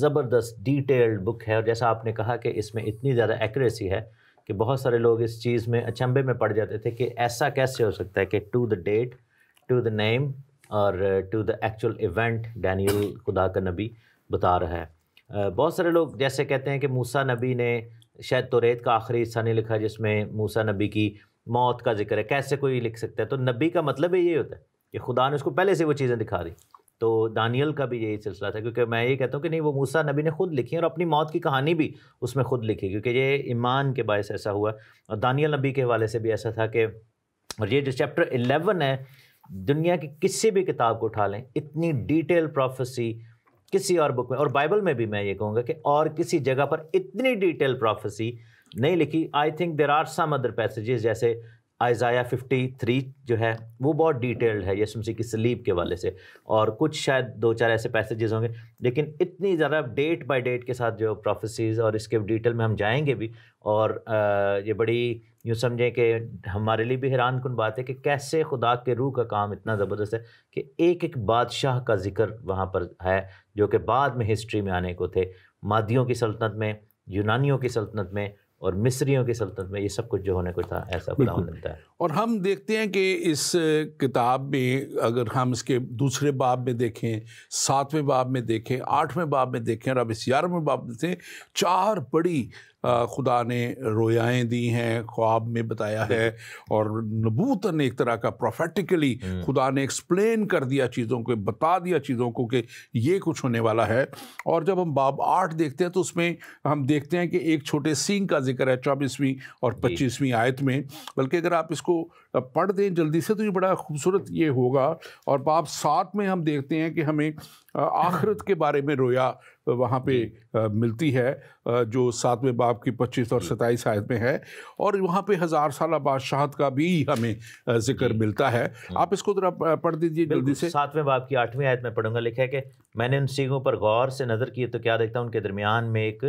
زبردست ڈیٹیلڈ بک ہے، اور جیسا آپ نے کہا کہ اس میں اتنی زیادہ ایکوریسی ہے کہ بہت سارے لوگ اس چیز میں اچنبھے میں پڑ جاتے تھے کہ ایسا کیسے ہو سکتا ہے کہ to the date, to the name اور to the actual event Daniel خدا کا نبی بتا رہا ہے۔ بہت سارے لوگ جیسے کہتے ہیں کہ موسیٰ نبی نے شاید توریت کا آخری حصہ نہیں لکھا جس میں موسیٰ نبی کی موت کا ذکر ہے، کیسے کوئی لکھ سکتا ہے؟ تو نبی کا مطلب یہ ہوتا ہے کہ خدا نے اس کو پہلے سے وہ چیزیں دکھا دی۔ تو دانیل کا بھی یہی سلسلہ تھا، کیونکہ میں یہ کہتا ہوں کہ نہیں، وہ موسیٰ نبی نے خود لکھی اور اپنی موت کی کہانی بھی اس میں خود لکھی، کیونکہ یہ ایمان کے باعث ایسا ہوا۔ اور دانیل نبی کے حوالے سے بھی ایسا تھا کہ، اور یہ جو چیپٹر 11 ہے، دنیا کی کسی بھی کتاب کو اٹھا لیں، اتنی ڈیٹیل پروفیسی کسی اور بک میں، اور بائبل میں بھی میں یہ کہوں گا کہ اور کسی جگہ پر اتنی ڈیٹیل پروفیسی نہیں لکھی۔ I think there are some other passages, جیسے آئزایہ 53 جو ہے وہ بہت ڈیٹیلڈ ہے یسوع مسیح کی صلیب کے حوالے سے، اور کچھ شاید 2-4 ایسے پیسیجز ہوں گے، لیکن اتنی زیادہ ڈیٹ بائی ڈیٹ کے ساتھ جو پروفیسیز، اور اس کے ڈیٹیل میں ہم جائیں گے بھی، اور یہ بڑی یوں سمجھیں کہ ہمارے لیے بھی حیران کن بات ہے کہ کیسے خدا کے روح کا کام اتنا زبردست ہے کہ ایک ایک بادشاہ کا ذکر وہاں پر ہے جو کہ بعد میں ہسٹری میں آنے کو تھے، مادیوں کی سلطنت میں، یونانیوں کی سلطنت میں اور مصریوں کی سلطنت میں، یہ سب کچھ جو ہونے کو تھا ایسا خدا نے بتایا۔ اور ہم دیکھتے ہیں کہ اس کتاب میں اگر ہم اس کے دوسرے باب میں دیکھیں، 7ویں باب میں دیکھیں، 8ویں باب میں دیکھیں، اور اب اس 11ویں باب میں سے 4 بڑی خدا نے رویائیں دی ہیں، خواب میں بتایا ہے، اور نبوتاً ایک طرح کا پروفیٹیکلی خدا نے ایکسپلین کر دیا چیزوں کو، بتا دیا چیزوں کو کہ یہ کچھ ہونے والا ہے۔ اور جب ہم باب 8 دیکھتے ہیں تو اس میں ہم دیکھتے ہیں کہ ایک چھوٹے سینگ کا ذکر ہے 24ویں اور 25ویں آیت میں، بلکہ اگر آپ اس کو پڑھ دیں جلدی سے تو یہ بڑا خوبصورت یہ ہوگا۔ اور باب 7 میں ہم دیکھتے ہیں کہ ہمیں آخرت کے بارے میں رویا وہاں پہ ملتی ہے، جو 7ویں باب کی 25 اور 27 آیت میں ہے، اور وہاں پہ 1000 سالہ بادشاہت کا بھی ہمیں ذکر ملتا ہے۔ آپ اس کو ذرا پڑھ دیجیے جلدی سے۔ 7ویں باب کی 8ویں آیت میں پڑھوں گا، لکھا ہے کہ میں نے ان سینگوں پر غور سے نظر کی تو کیا دیکھتا ہوں، ان کے درمیان میں ایک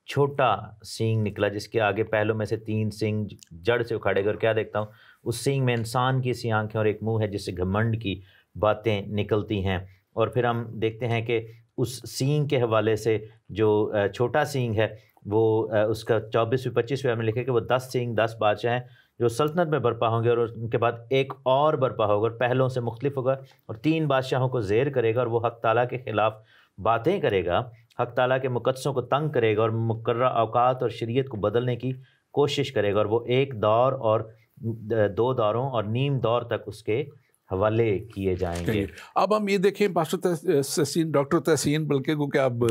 چھوٹا سینگ نکلا جس کے آگے پہلوں میں سے 3 سینگ جڑ سے اکھاڑے گئے، اور کیا دیکھتا ہوں، اس سینگ میں انسان کی سی آنکھیں اور ایک منہ ہے جس سے گھمنڈ کی باتیں نکلتی ہیں۔ اور پھر ہم دیکھتے ہیں کہ اس سینگ کے حوالے سے جو چھوٹا سینگ ہے وہ اس کا 24ویں 25ویں میں لکھے کہ وہ 10 سینگ 10 بادشاہ ہیں جو سلطنت میں برپا ہوں گے، اور ان کے بعد ایک اور برپا ہوگا اور پہلوں سے مختلف ہوگا، اور 3 بادشاہوں کو زیر کرے گا، اور وہ حق تعالیٰ کے خلاف باتیں کرے گا، حق تعالیٰ کے مقدسوں کو تنگ کرے گا، اور مقررہ اوقات اور شریعت کو بدلنے کی کوشش کرے گا، اور وہ 1 دور اور 2 دوروں اور نیم دور تک اس کے حوالے کیے جائیں گے۔ اب ہم یہ دیکھیں ڈاکٹر تحسین، بلکہ کیونکہ اب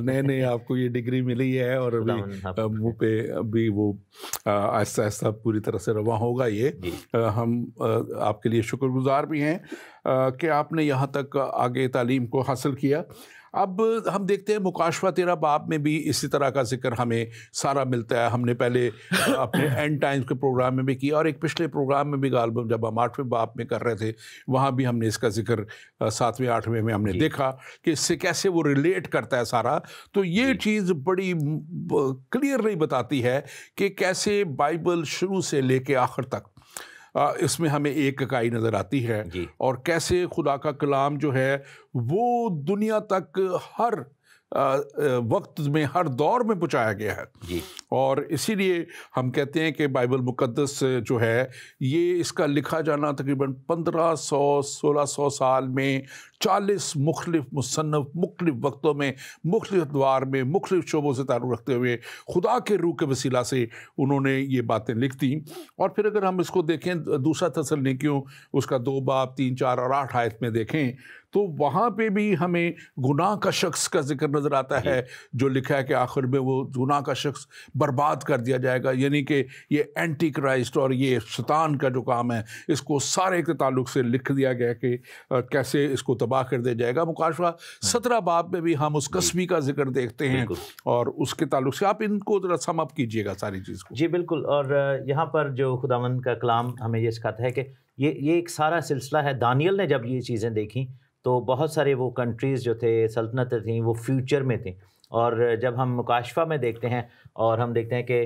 نئے آپ کو یہ ڈگری ملی ہے اور ابھی منہ پہ ابھی وہ آہستہ آہستہ پوری طرح سے رواں ہوگا، یہ ہم آپ کے لیے شکر گزار بھی ہیں کہ آپ نے یہاں تک آگے تعلیم کو حاصل کیا۔ اب ہم دیکھتے ہیں مکاشفہ 13 باب میں بھی اسی طرح کا ذکر ہمیں سارا ملتا ہے۔ ہم نے پہلے اپنے اینڈ ٹائمز کے پروگرام میں بھی کیا، اور ایک پچھلے پروگرام میں بھی غالباً جب ہم 8ویں باب میں کر رہے تھے وہاں بھی ہم نے اس کا ذکر 7ویں 8ویں میں ہم نے دیکھا کہ اس سے کیسے وہ ریلیٹ کرتا ہے سارا۔ تو یہ چیز بڑی کلیئرلی بتاتی ہے کہ کیسے بائبل شروع سے لے کے آخر تک اس میں ہمیں ایک اکائی نظر آتی ہے، اور کیسے خدا کا کلام جو ہے وہ دنیا تک ہر وقت میں ہر دور میں پہنچایا گیا ہے۔ اور اسی لیے ہم کہتے ہیں کہ بائبل مقدس جو ہے یہ اس کا لکھا جانا تقریباً 1500-1600 سال میں 40 مختلف مصنف مختلف وقتوں میں مختلف ادوار میں مختلف شعبوں سے تعلق رکھتے ہوئے خدا کے روح کے وسیلہ سے انہوں نے یہ باتیں لکھ دیں۔ اور پھر اگر ہم اس کو دیکھیں دوسرا تسلنیکیوں اس کا 2 باب 3 4 اور 8 آیت میں دیکھیں تو وہاں پہ بھی ہمیں گناہ کا شخص کا ذکر نظر آتا ہے، جو لکھا ہے کہ آخر میں وہ گناہ کا شخص برباد کر دیا جائے گا، یعنی کہ یہ اینٹی کرائسٹ اور یہ شیطان کا جو کام ہے اس کو سارے کے تعلق سے لکھ دیا گیا کہ کیسے اس کو تباہ کر دیا جائے گا۔ مکاشفہ 17 باب میں بھی ہم اس قسمی کا ذکر دیکھتے ہیں، اور اس کے تعلق سے آپ ان کو ذرا سم اپ کیجئے گا ساری چیز کو۔ جی بالکل، اور یہاں پر جو خداوند کا کلام ہمیں یہ سکھاتا ہے کہ یہ ایک سارا سلسلہ ہے۔ دانیل نے جب یہ چیزیں دیکھیں تو بہت سارے وہ کنٹریز جو تھے، سلطنتیں تھیں، وہ فیوچر میں تھیں، اور جب ہم مکاشفہ میں دیکھتے ہیں اور ہم دیکھتے ہیں کہ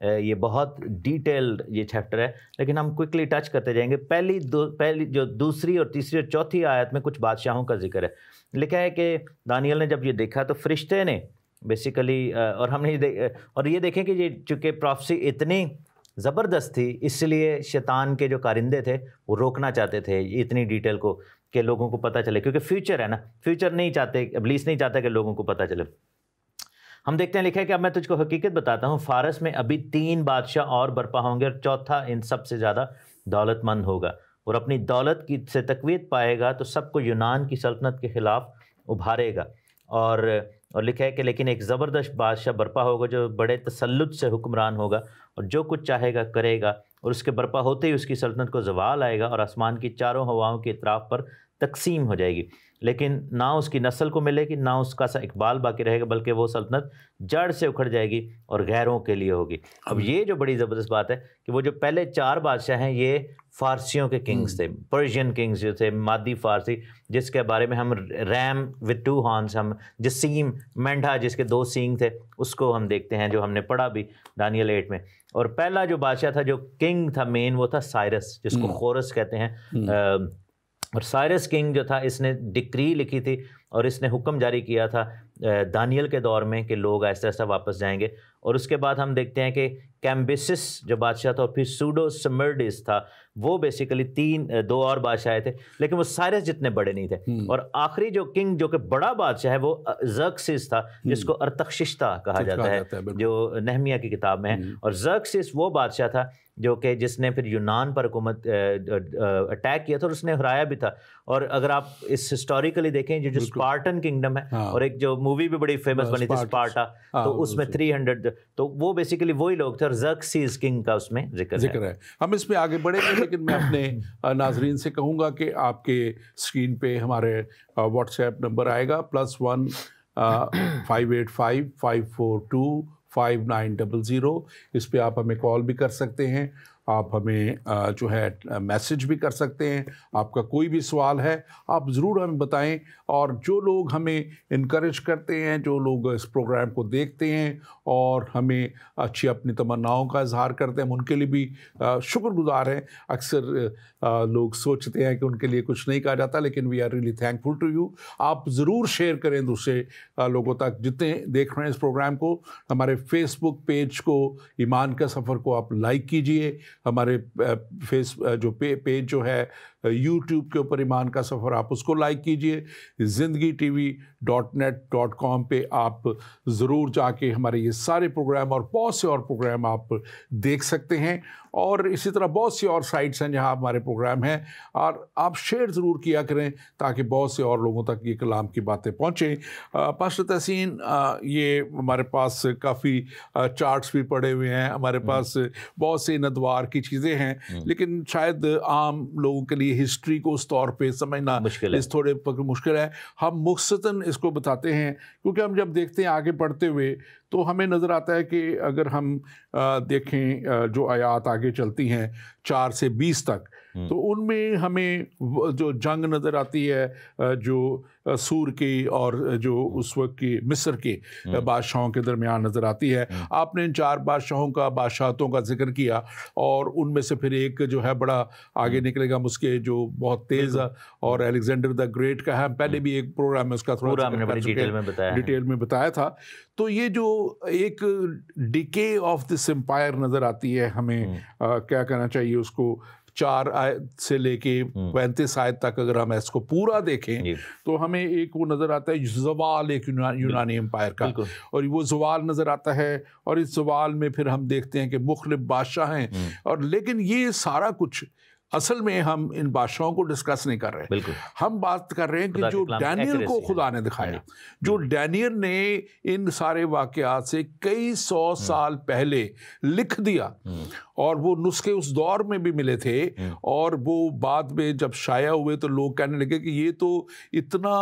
یہ بہت ڈیٹیلڈ یہ چیپٹر ہے، لیکن ہم کوئکلی ٹچ کرتے جائیں گے۔ پہلی جو دوسری اور تیسری اور چوتھی آیت میں کچھ بادشاہوں کا ذکر ہے۔ لکھا ہے کہ دانیال نے جب یہ دیکھا تو فرشتے نے بیسیکلی، اور ہم نے اور یہ دیکھیں کہ یہ چونکہ پروفیسی اتنی زبردست تھی، اس لیے شیطان کے جو کارندے تھے وہ روکنا چاہتے تھے اتنی ڈیٹیل کو کہ لوگوں کو پتہ چلے، کیونکہ فیوچر ہے نا، فیوچر نہیں چاہتے، ابلیس نہیں چاہتا کہ لوگوں کو پتہ چلے۔ ہم دیکھتے ہیں لکھا ہے کہ اب میں تجھ کو حقیقت بتاتا ہوں، فارس میں ابھی 3 بادشاہ اور برپا ہوں گے، اور چوتھا ان سب سے زیادہ دولت مند ہوگا اور اپنی دولت کی سے تقویت پائے گا تو سب کو یونان کی سلطنت کے خلاف ابھارے گا۔ اور لکھا ہے کہ لیکن ایک زبردست بادشاہ برپا ہوگا جو بڑے تسلط سے حکمران ہوگا اور جو کچھ چاہے گا کرے گا، اور اس کے برپا ہوتے ہی اس کی سلطنت کو زوال آئے گا اور آسمان کی چاروں ہواؤں کے اطراف پر تقسیم ہو جائے گی، لیکن نہ اس کی نسل کو ملے گی، نہ اس کا سا اقبال باقی رہے گا، بلکہ وہ سلطنت جڑ سے اکھڑ جائے گی اور غیروں کے لیے ہوگی۔ اب یہ جو بڑی زبردست بات ہے کہ وہ جو پہلے 4 بادشاہ ہیں یہ فارسیوں کے کنگز تھے، پرشین کنگز جو تھے، مادی فارسی، جس کے بارے میں ہم ریم ود 2 ہارنز، ہم جسیم مینڈھا جس کے 2 سینگ تھے، اس کو ہم دیکھتے ہیں، جو ہم نے پڑھا بھی دانیال 8 میں۔ اور پہلا جو بادشاہ تھا، جو کنگ تھا مین، وہ تھا سائرس، جس کو خورس کہتے ہیں۔ اور سائرس کنگ جو تھا، اس نے ڈکری لکھی تھی اور اس نے حکم جاری کیا تھا دانیال کے دور میں کہ لوگ ایسا ایسا واپس جائیں گے۔ اور اس کے بعد ہم دیکھتے ہیں کہ کیمبسس جو بادشاہ تھا، اور پھر سوڈو سمرڈس تھا، وہ بیسیکلی 2 اور بادشاہ تھے، لیکن وہ سائرس جتنے بڑے نہیں تھے۔ اور آخری جو کنگ جو کہ بڑا بادشاہ ہے وہ زرکسس تھا، جس کو ارتخششتہ کہا جاتا ہے، جو نہمیہ کی کتاب میں ہے۔ اور زرکسس وہ بادشاہ تھا جس نے پھر یونان پر حکومت اٹیک کیا تھا اور اس نے ہرایا بھی تھا۔ اور اگر آپ اس ہسٹوریکلی دیکھیں جو اسپارٹن کنگڈم ہے، اور ایک جو مووی بھی بڑی فیمس بنی تھی اسپارٹا، تو اس میں 300، تو وہ بیسیکلی وہی لوگ تھے، اور زرکسیس کنگ کا اس میں ذکر ہے۔ ہم اس میں آگے بڑھیں گے، لیکن میں اپنے ناظرین سے کہوں گا کہ آپ کے اسکرین پہ ہمارے واٹس ایپ نمبر آئے گا +1 585 542 5900، اس پہ آپ ہمیں کال بھی کر سکتے ہیں، آپ ہمیں جو ہے میسج بھی کر سکتے ہیں۔ آپ کا کوئی بھی سوال ہے آپ ضرور ہمیں بتائیں، اور جو لوگ ہمیں انکریج کرتے ہیں، جو لوگ اس پروگرام کو دیکھتے ہیں اور ہمیں اچھی اپنی تمناؤں کا اظہار کرتے ہیں، ہم ان کے لیے بھی شکر گزار ہیں۔ اکثر لوگ سوچتے ہیں کہ ان کے لیے کچھ نہیں کہا جاتا، لیکن we are really thankful to you. آپ ضرور شیئر کریں دوسرے لوگوں تک، جتنے دیکھ رہے ہیں اس پروگرام کو۔ ہمارے فیس بک پیج کو، ایمان کا سفر کو آپ لائک کیجئے، ہمارے جو پیج جو ہے یوٹیوب کے اوپر ایمان کا سفر، آپ اس کو لائک کیجئے۔ زندگی TV.net.com پہ آپ ضرور جا کے ہمارے یہ سارے پروگرام اور بہت سے اور پروگرام آپ دیکھ سکتے ہیں، اور اسی طرح بہت سی اور سائٹس ہیں جہاں ہمارے پروگرام ہیں، اور آپ شیئر ضرور کیا کریں تاکہ بہت سے اور لوگوں تک یہ کلام کی باتیں پہنچیں۔ پاسٹر تحسین، یہ ہمارے پاس کافی چارٹس بھی پڑے ہوئے ہیں، ہمارے پاس بہت سے ندوار کی چیزیں ہیں، لیکن شاید عام لوگوں کے لیے ہسٹری کو اس طور پہ سمجھنا اس تھوڑے مشکل ہے۔ ہم مختصراً اس کو بتاتے ہیں، کیونکہ ہم جب دیکھتے ہیں آگے پڑھتے ہوئے تو ہمیں نظر آتا ہے کہ اگر ہم دیکھیں جو آیات آگے چلتی ہیں 4 سے 20 تک، تو ان میں ہمیں جو جنگ نظر آتی ہے جو سور کی اور جو اس وقت کی مصر کے بادشاہوں کے درمیان نظر آتی ہے۔ آپ نے ان 4 بادشاہوں کا، بادشاہتوں کا ذکر کیا، اور ان میں سے پھر ایک جو ہے بڑا آگے نکلے گا مسکے، جو بہت تیز اور الیگزینڈر دا گریٹ کا ہے۔ ہم پہلے بھی ایک پروگرام میں اس کا تھوڑا ڈیٹیل میں بتایا تھا۔ تو یہ جو ایک ڈیکے آف دس امپائر نظر آتی ہے، ہمیں کیا کہنا چاہیے اس کو، 4 آیت سے لے کے 35 آیت تک اگر ہم اس کو پورا دیکھیں تو ہمیں ایک وہ نظر آتا ہے زوال ایک یونانی امپائر کا، اور وہ زوال نظر آتا ہے، اور اس زوال میں پھر ہم دیکھتے ہیں کہ مختلف بادشاہ ہیں، اور لیکن یہ سارا کچھ اصل میں ہم ان بادشاہوں کو ڈسکس نہیں کر رہے، ہم بات کر رہے ہیں کہ جو ڈینیل کو خدا نے دکھایا، جو ڈینیل نے ان سارے واقعات سے کئی 100 سال پہلے لکھ دیا، اور وہ نسخے اس دور میں بھی ملے تھے، اور وہ بعد میں جب شائع ہوئے تو لوگ کہنے لگے کہ یہ تو اتنا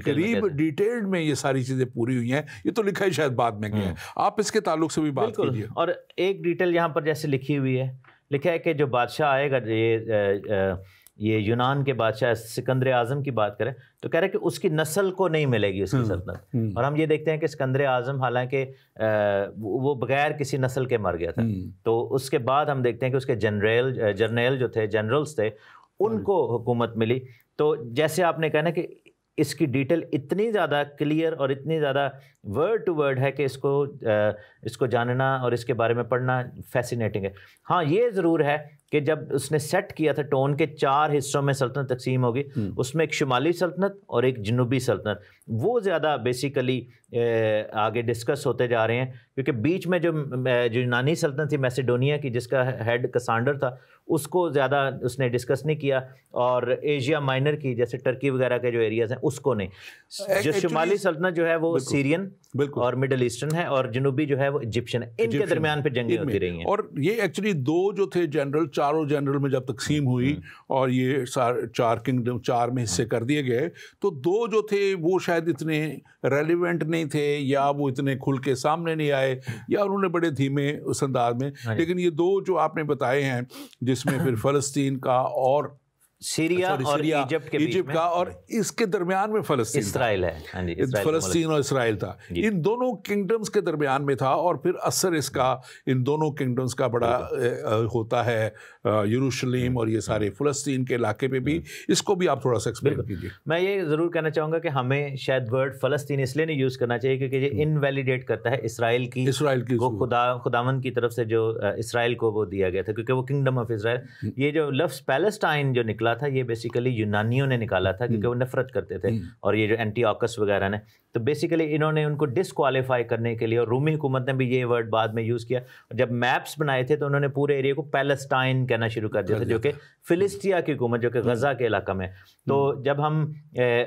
قریب ڈیٹیلڈ میں یہ ساری چیزیں پوری ہوئی ہیں، یہ تو لکھا ہی شاید بعد میں گیا ہے۔ آپ اس کے تعلق سے بھی بات کیجیے۔ اور ایک ڈیٹیل یہاں پر جیسے لکھی ہوئی ہے، لکھا ہے کہ جو بادشاہ آئے گا، یہ یہ یونان کے بادشاہ سکندر اعظم کی بات کریں تو کہہ رہے کہ اس کی نسل کو نہیں ملے گی اس کی سلطنت، اور ہم یہ دیکھتے ہیں کہ سکندر اعظم حالانکہ وہ بغیر کسی نسل کے مر گیا تھا، تو اس کے بعد ہم دیکھتے ہیں کہ اس کے جرنیل جو تھے، جنرلز تھے، ان کو حکومت ملی. تو جیسے آپ نے کہا نا کہ اس کی ڈیٹیل اتنی زیادہ کلیئر اور اتنی زیادہ ورڈ ٹو ورڈ ہے کہ اس کو جاننا اور اس کے بارے میں پڑھنا فیسینیٹنگ ہے. ہاں یہ ضرور ہے کہ جب اس نے سیٹ کیا تھا ٹون کے 4 حصوں میں سلطنت تقسیم ہوگی، اس میں ایک شمالی سلطنت اور ایک جنوبی سلطنت، وہ زیادہ بیسیکلی آگے ڈسکس ہوتے جا رہے ہیں، کیونکہ بیچ میں جو یونانی سلطنت تھی میسیڈونیا کی، جس کا ہیڈ کسانڈر تھا، اس کو زیادہ اس نے ڈسکس نہیں کیا، اور ایشیا مائنر کی جیسے ٹرکی وغیرہ کے جو ایریاز ہیں اس کو نہیں. جو شمالی سلطنت جو ہے وہ سیرین اور مڈل ایسٹرن ہے، اور جنوبی جو ہے وہ ایجپشن ہے. ان کے درمیان پھر جنگیں ہوتی رہی ہیں. اور یہ ایکچولی 2 جو تھے جنرل، چاروں جنرل میں جب تقسیم ہوئی اور یہ 4 کنگڈم 4 میں حصے کر دیے گئے، تو 2 جو تھے وہ شاید اتنے ریلیونٹ نہیں تھے، یا وہ اتنے کھل کے سامنے نہیں آئے، یا انہوں نے بڑے دھیمے اس انداز میں. لیکن یہ 2 جو آپ نے بتائے ہیں، جس میں پھر فلسطین کا اور سیریا اور ایجپٹ کا، اور اس کے درمیان میں فلسطین، اسرائیل ہے، فلسطین اور اسرائیل تھا، ان دونوں کنگڈمز کے درمیان میں تھا. اور پھر اثر اس کا ان دونوں کنگڈمز کا بڑا ہوتا ہے یروشلم اور یہ سارے فلسطین کے علاقے پہ بھی. اس کو بھی آپ تھوڑا سا ایکسپلین کیجیے. میں یہ ضرور کہنا چاہوں گا کہ ہمیں شاید ورڈ فلسطین اس لیے نہیں یوز کرنا چاہیے کیونکہ یہ انویلیڈیٹ کرتا ہے اسرائیل کی خداوند کی طرف سے جو اسرائیل کو وہ دیا گیا تھا، کیونکہ وہ کنگڈم آف اسرائیل. یہ جو لفظ پیلسٹائن جو نکلا تھا، یہ بیسیکلی یونانیوں نے نکالا تھا کیونکہ وہ نفرت کرتے تھے، اور یہ جو اینٹی آکس وغیرہ نے، تو بیسیکلی انہوں نے ان کو ڈسکوالیفائی کرنے کے لیے، اور رومی حکومت نے بھی یہ ورڈ بعد میں یوز کیا. جب میپس بنائے تھے تو انہوں نے پورے ایریا کو پیلسٹائن کہنا شروع کر دیا تھا، جو کہ فلسطین کی حکومت، جو کہ غزہ کے علاقہ میں. تو جب ہم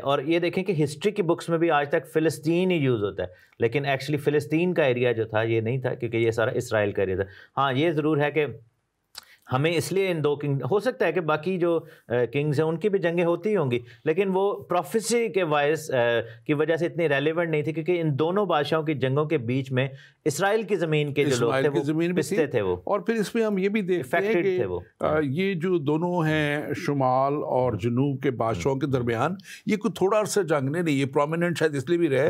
اور یہ دیکھیں کہ ہسٹری کی بکس میں بھی آج تک فلسطین ہی یوز ہوتا ہے، لیکن ایکچولی فلسطین کا ایریا جو تھا یہ نہیں تھا، کیونکہ یہ سارا اسرائیل کا ایریا تھا. ہاں یہ ضرور ہے کہ ہمیں اس لیے ان 2 کنگ، ہو سکتا ہے کہ باقی جو کنگز ہیں ان کی بھی جنگیں ہوتی ہوں گی، لیکن وہ پروفیسی کے وائس کی وجہ سے اتنی ریلیونٹ نہیں تھی، کیونکہ ان دونوں بادشاہوں کی جنگوں کے بیچ میں اسرائیل کی زمین کے جو لوگ تھے وہ پستے تھے وہ. اور پھر اس میں ہم یہ بھی دیکھتے ہیں کہ یہ جو دونوں ہیں شمال اور جنوب کے بادشاہوں کے درمیان، یہ کوئی تھوڑا عرصہ جنگ نہیں، یہ پرومیننٹ شاید اس لیے بھی رہے،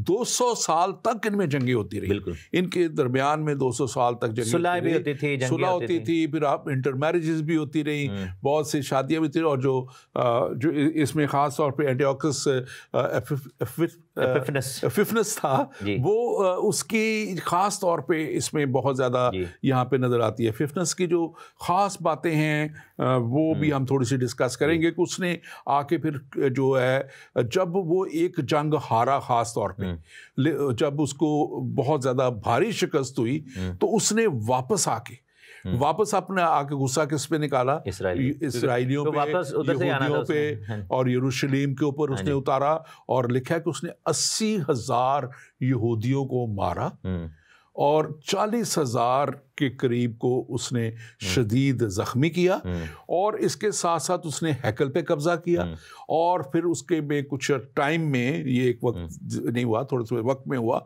200 سال تک ان میں جنگیں ہوتی رہی. ان کے درمیان میں 200 سال تک جنگیں صلح بھی ہوتی تھی، صلح ہوتی تھی، پھر آپ انٹر میرجز بھی ہوتی رہی، بہت سی شادیاں بھی تھی. اور جو اس میں خاص طور پہ اینٹیوکس ایپیفنس تھا، وہ اس کی خاص طور پہ اس میں بہت زیادہ یہاں پہ نظر آتی ہے. ایپیفنس کی جو خاص باتیں ہیں وہ بھی ہم تھوڑی سی ڈسکس کریں گے کہ اس نے آ کے پھر جو ہے جب وہ ایک جنگ ہارا، خاص طور پہ جب اس کو بہت زیادہ بھاری شکست ہوئی، تو اس نے واپس اپنے آگے غصہ کس پہ نکالا؟ اسرائیلیوں پہ، یہودیوں پہ اور یروشلم کے اوپر اس نے اتارا. اور لکھا ہے کہ اس نے 80,000 یہودیوں کو مارا اور 40,000 کے قریب کو اس نے شدید زخمی کیا. اور اس کے ساتھ ساتھ اس نے ہیکل پہ قبضہ کیا. اور پھر اس کے میں کچھ ٹائم میں، یہ ایک وقت نہیں ہوا، تھوڑے سے وقت میں ہوا،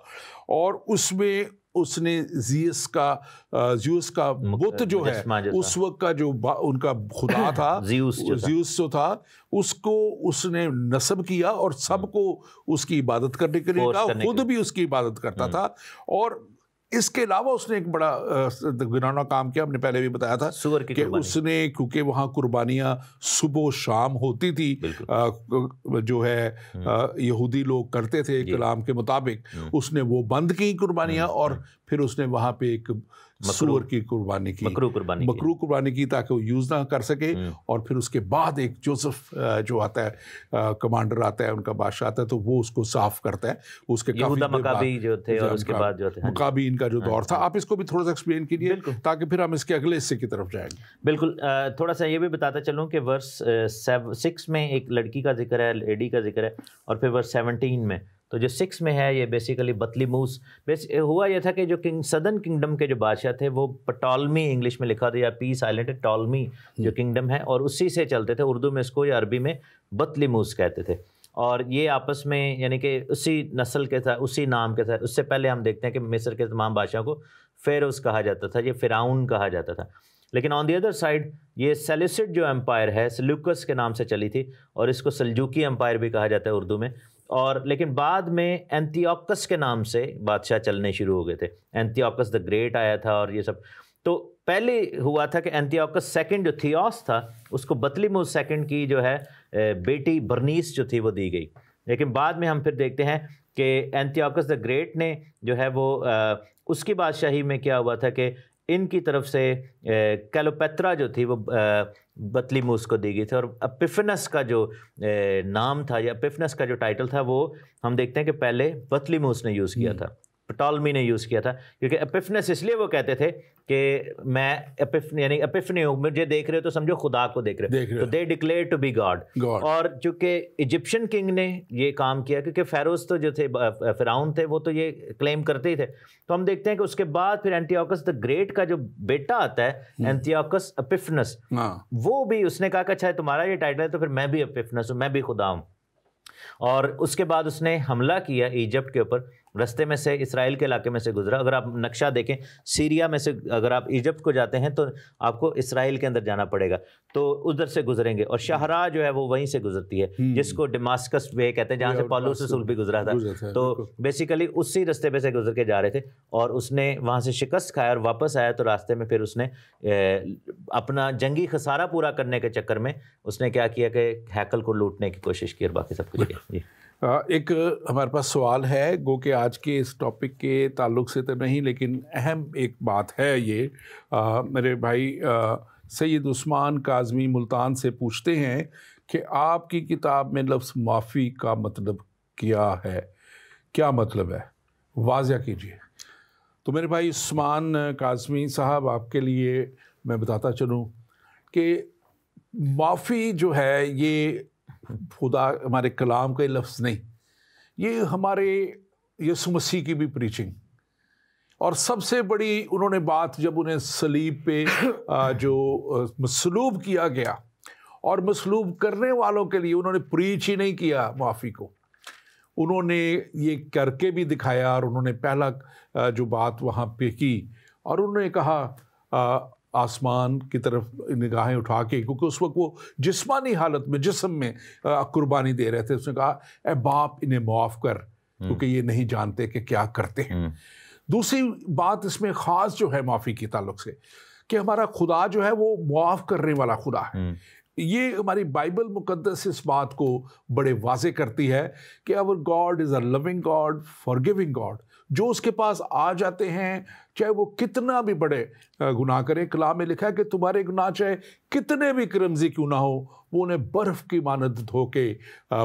اور اس میں اس نے زیوس کا بت جو ہے، اس وقت کا جو ان کا خدا تھا، زیوس جو تھا، اس کو اس نے نصب کیا اور سب کو اس کی عبادت کرنے کے لیے کہا، خود بھی اس کی عبادت کرتا تھا. اور اس کے علاوہ اس نے ایک بڑا گنانا کام کیا، ہم نے پہلے بھی بتایا تھا کہ اس نے، کیونکہ وہاں قربانیاں صبح و شام ہوتی تھی، جو ہے یہودی لوگ کرتے تھے کلام کے مطابق، اس نے وہ بند کی قربانیاں، اور پھر اس نے وہاں پہ ایک سور کی قربانی کی، مکرو قربانی کی، تاکہ وہ یوز نہ کر سکے. اور پھر اس کے بعد ایک جوزف جو آتا ہے، کمانڈر آتا ہے، ان کا بادشاہ آتا ہے، تو وہ اس کو صاف کرتا ہے. اس کے مکابی جو تھے، اور اس کے بعد جو تھے مکابی ان کا جو دور تھا. آپ اس کو بھی تھوڑا سا ایکسپلین کیجیے تاکہ پھر ہم اس کے اگلے حصے کی طرف جائیں گے. بالکل. تھوڑا سا یہ بھی بتاتا چلوں کہ ورس 6 میں ایک لڑکی کا ذکر ہے، لیڈی کا ذکر ہے، اور پھر ورس 17 میں، تو جو 6 میں ہے یہ بیسیکلی بطلیموس. ہوا یہ تھا کہ جو سدرن کنگڈم کے جو بادشاہ تھے وہ ٹالمی، انگلش میں لکھا تھا، یا پیس آئلینڈ ہے، ٹالمی جو کنگڈم ہے، اور اسی سے چلتے تھے. اردو میں اس کو یا عربی میں بطلیموس کہتے تھے. اور یہ آپس میں یعنی کہ اسی نسل کے تھا، اسی نام کے تھا. اس سے پہلے ہم دیکھتے ہیں کہ مصر کے تمام بادشاہوں کو فیروز کہا جاتا تھا، یہ فرعون کہا جاتا تھا. لیکن آن دی ادر سائڈ یہ سیلیسڈ جو امپائر ہے سلیوکس کے نام سے چلی تھی اور اس کو سلجوکی امپائر بھی کہا جاتا ہے اردو میں. اور لیکن بعد میں اینتیوکس کے نام سے بادشاہ چلنے شروع ہو گئے تھے. اینتیوکس دا گریٹ آیا تھا اور یہ سب. تو پہلے ہوا تھا کہ اینتیوکس سیکنڈ جو تھیوس تھا اس کو بطلیموس سیکنڈ کی جو ہے بیٹی برنیس جو تھی وہ دی گئی. لیکن بعد میں ہم پھر دیکھتے ہیں کہ اینتیوکس دا گریٹ نے جو ہے وہ اس کی بادشاہی میں کیا ہوا تھا کہ ان کی طرف سے کیلوپیترا جو تھی وہ بطلیموس کو دی گئی تھی. اور اپیفنس کا جو نام تھا یا اپیفنس کا جو ٹائٹل تھا وہ ہم دیکھتے ہیں کہ پہلے بطلیموس نے یوز کیا تھا, پٹالمی نے یوز کیا تھا. کیونکہ اپیفنس اس لیے وہ کہتے تھے کہ میں یعنی اپیفنی ہوں, مجھے دیکھ رہے ہو تو سمجھو خدا کو دیکھ رہے ہو, تو دے ڈکلیئر ٹو بی گاڈ. اور چونکہ ایجپشن کنگ نے یہ کام کیا, کیونکہ فیروز تو جو تھے فرعون تھے وہ تو یہ کلیم کرتے ہی تھے. تو ہم دیکھتے ہیں کہ اس کے بعد پھر اینٹیوکس دا گریٹ کا جو بیٹا آتا ہے اینتیوکس اپیفنس, وہ بھی اس نے کہا کہ اچھا تمہارا یہ ٹائٹل ہے تو پھر میں بھی اپیفنس ہوں, میں بھی خدا ہوں. اور اس کے بعد اس نے حملہ کیا ایجپٹ کے اوپر. رستے میں سے اسرائیل کے علاقے میں سے گزرا. اگر آپ نقشہ دیکھیں سیریا میں سے اگر آپ ایجپٹ کو جاتے ہیں تو آپ کو اسرائیل کے اندر جانا پڑے گا, تو ادھر سے گزریں گے. اور شاہراہ جو ہے وہ وہیں سے گزرتی ہے جس کو ڈماسکس وے کہتے ہیں, جہاں سے پالوس رسول بھی گزرا تھا. تو بیسیکلی اسی رستے پہ سے گزر کے جا رہے تھے اور اس نے وہاں سے شکست کھایا اور واپس آیا. تو راستے میں پھر اس نے اپنا جنگی خسارہ پورا کرنے کے چکر میں اس نے کیا کیا کہ ہیکل کو لوٹنے کی کوشش کی اور باقی سب کچھ کیا. جی ایک ہمارے پاس سوال ہے, گو کہ آج کے اس ٹاپک کے تعلق سے تو نہیں لیکن اہم ایک بات ہے یہ. میرے بھائی سید عثمان کاظمی ملتان سے پوچھتے ہیں کہ آپ کی کتاب میں لفظ معافی کا مطلب کیا ہے, کیا مطلب ہے, واضح کیجیے. تو میرے بھائی عثمان کاظمی صاحب, آپ کے لیے میں بتاتا چلوں کہ معافی جو ہے یہ خدا ہمارے کلام کا لفظ نہیں, یہ ہمارے یسوع مسیح کی بھی پریچنگ. اور سب سے بڑی انہوں نے بات جب انہیں صلیب پہ جو مصلوب کیا گیا اور مصلوب کرنے والوں کے لیے انہوں نے پریچ ہی نہیں کیا معافی کو, انہوں نے یہ کر کے بھی دکھایا. اور انہوں نے پہلا جو بات وہاں پہ کی اور انہوں نے کہا آسمان کی طرف نگاہیں اٹھا کے, کیونکہ اس وقت وہ جسمانی حالت میں جسم میں قربانی دے رہے تھے, اس نے کہا اے باپ انہیں معاف کر کیونکہ یہ نہیں جانتے کہ کیا کرتے ہیں. دوسری بات اس میں خاص جو ہے معافی کے تعلق سے کہ ہمارا خدا جو ہے وہ معاف کرنے والا خدا ہے. یہ ہماری بائبل مقدس اس بات کو بڑے واضح کرتی ہے کہ our God is a loving God, forgiving God. جو اس کے پاس آ جاتے ہیں چاہے وہ کتنا بھی بڑے گناہ کریں, کلام میں لکھا ہے کہ تمہارے گناہ چاہے کتنے بھی کرمزی کیوں نہ ہو وہ انہیں برف کی مانند دھو کے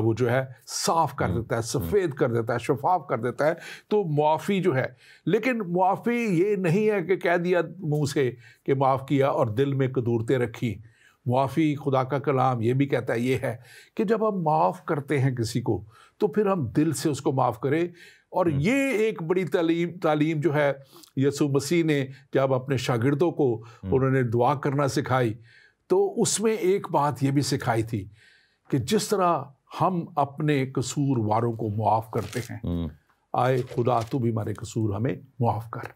وہ جو ہے صاف کر دیتا ہے, سفید کر دیتا ہے, شفاف کر دیتا ہے. تو معافی جو ہے, لیکن معافی یہ نہیں ہے کہ کہہ دیا منہ سے کہ معاف کیا اور دل میں قدورتیں رکھی. معافی خدا کا کلام یہ بھی کہتا ہے یہ ہے کہ جب ہم معاف کرتے ہیں کسی کو تو پھر ہم دل سے اس کو معاف کریں. اور یہ ایک بڑی تعلیم جو ہے یسوع مسیح نے جب اپنے شاگردوں کو انہوں نے دعا کرنا سکھائی تو اس میں ایک بات یہ بھی سکھائی تھی کہ جس طرح ہم اپنے قصور واروں کو معاف کرتے ہیں, آئے خدا تو بھی ہمارے قصور ہمیں معاف کر.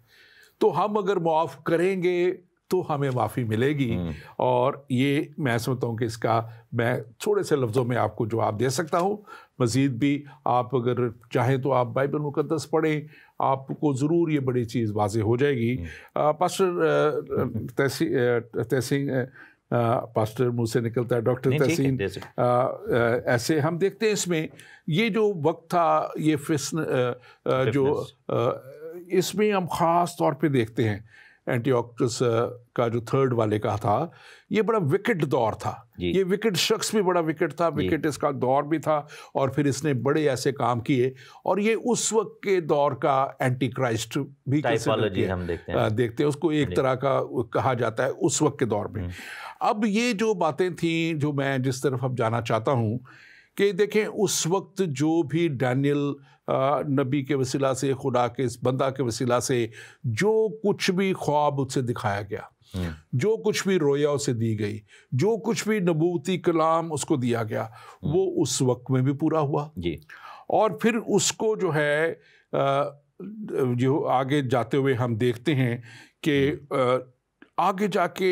تو ہم اگر معاف کریں گے تو ہمیں معافی ملے گی. اور یہ میں سمجھتا ہوں کہ اس کا میں تھوڑے سے لفظوں میں آپ کو جواب دے سکتا ہوں. مزید بھی آپ اگر چاہیں تو آپ بائبل مقدس پڑھیں, آپ کو ضرور یہ بڑی چیز واضح ہو جائے گی. پاسٹر منہ سے نکلتا ہے ڈاکٹر تحسین, ایسے ہم دیکھتے ہیں اس میں یہ جو وقت تھا یہ فسن جو اس میں ہم خاص طور پہ دیکھتے ہیں اینٹیوکس کا جو تھرڈ والے کا تھا, یہ بڑا وکٹ دور تھا. یہ وکٹ شخص بھی بڑا وکٹ تھا, وکٹ اس کا دور بھی تھا. اور پھر اس نے بڑے ایسے کام کیے اور یہ اس وقت کے دور کا اینٹی کرائسٹ بھی ہم دیکھتے ہیں, اس کو ایک طرح کا کہا جاتا ہے اس وقت کے دور میں. اب یہ جو باتیں تھیں جو میں جس طرف اب جانا چاہتا ہوں کہ دیکھیں اس وقت جو بھی ڈینیل نبی کے وسیلہ سے, خدا کے اس بندہ کے وسیلہ سے جو کچھ بھی خواب اس سے دکھایا گیا, جو کچھ بھی رویا اسے دی گئی, جو کچھ بھی نبوتی کلام اس کو دیا گیا, وہ اس وقت میں بھی پورا ہوا. اور پھر اس کو جو ہے جو آگے جاتے ہوئے ہم دیکھتے ہیں کہ آگے جا کے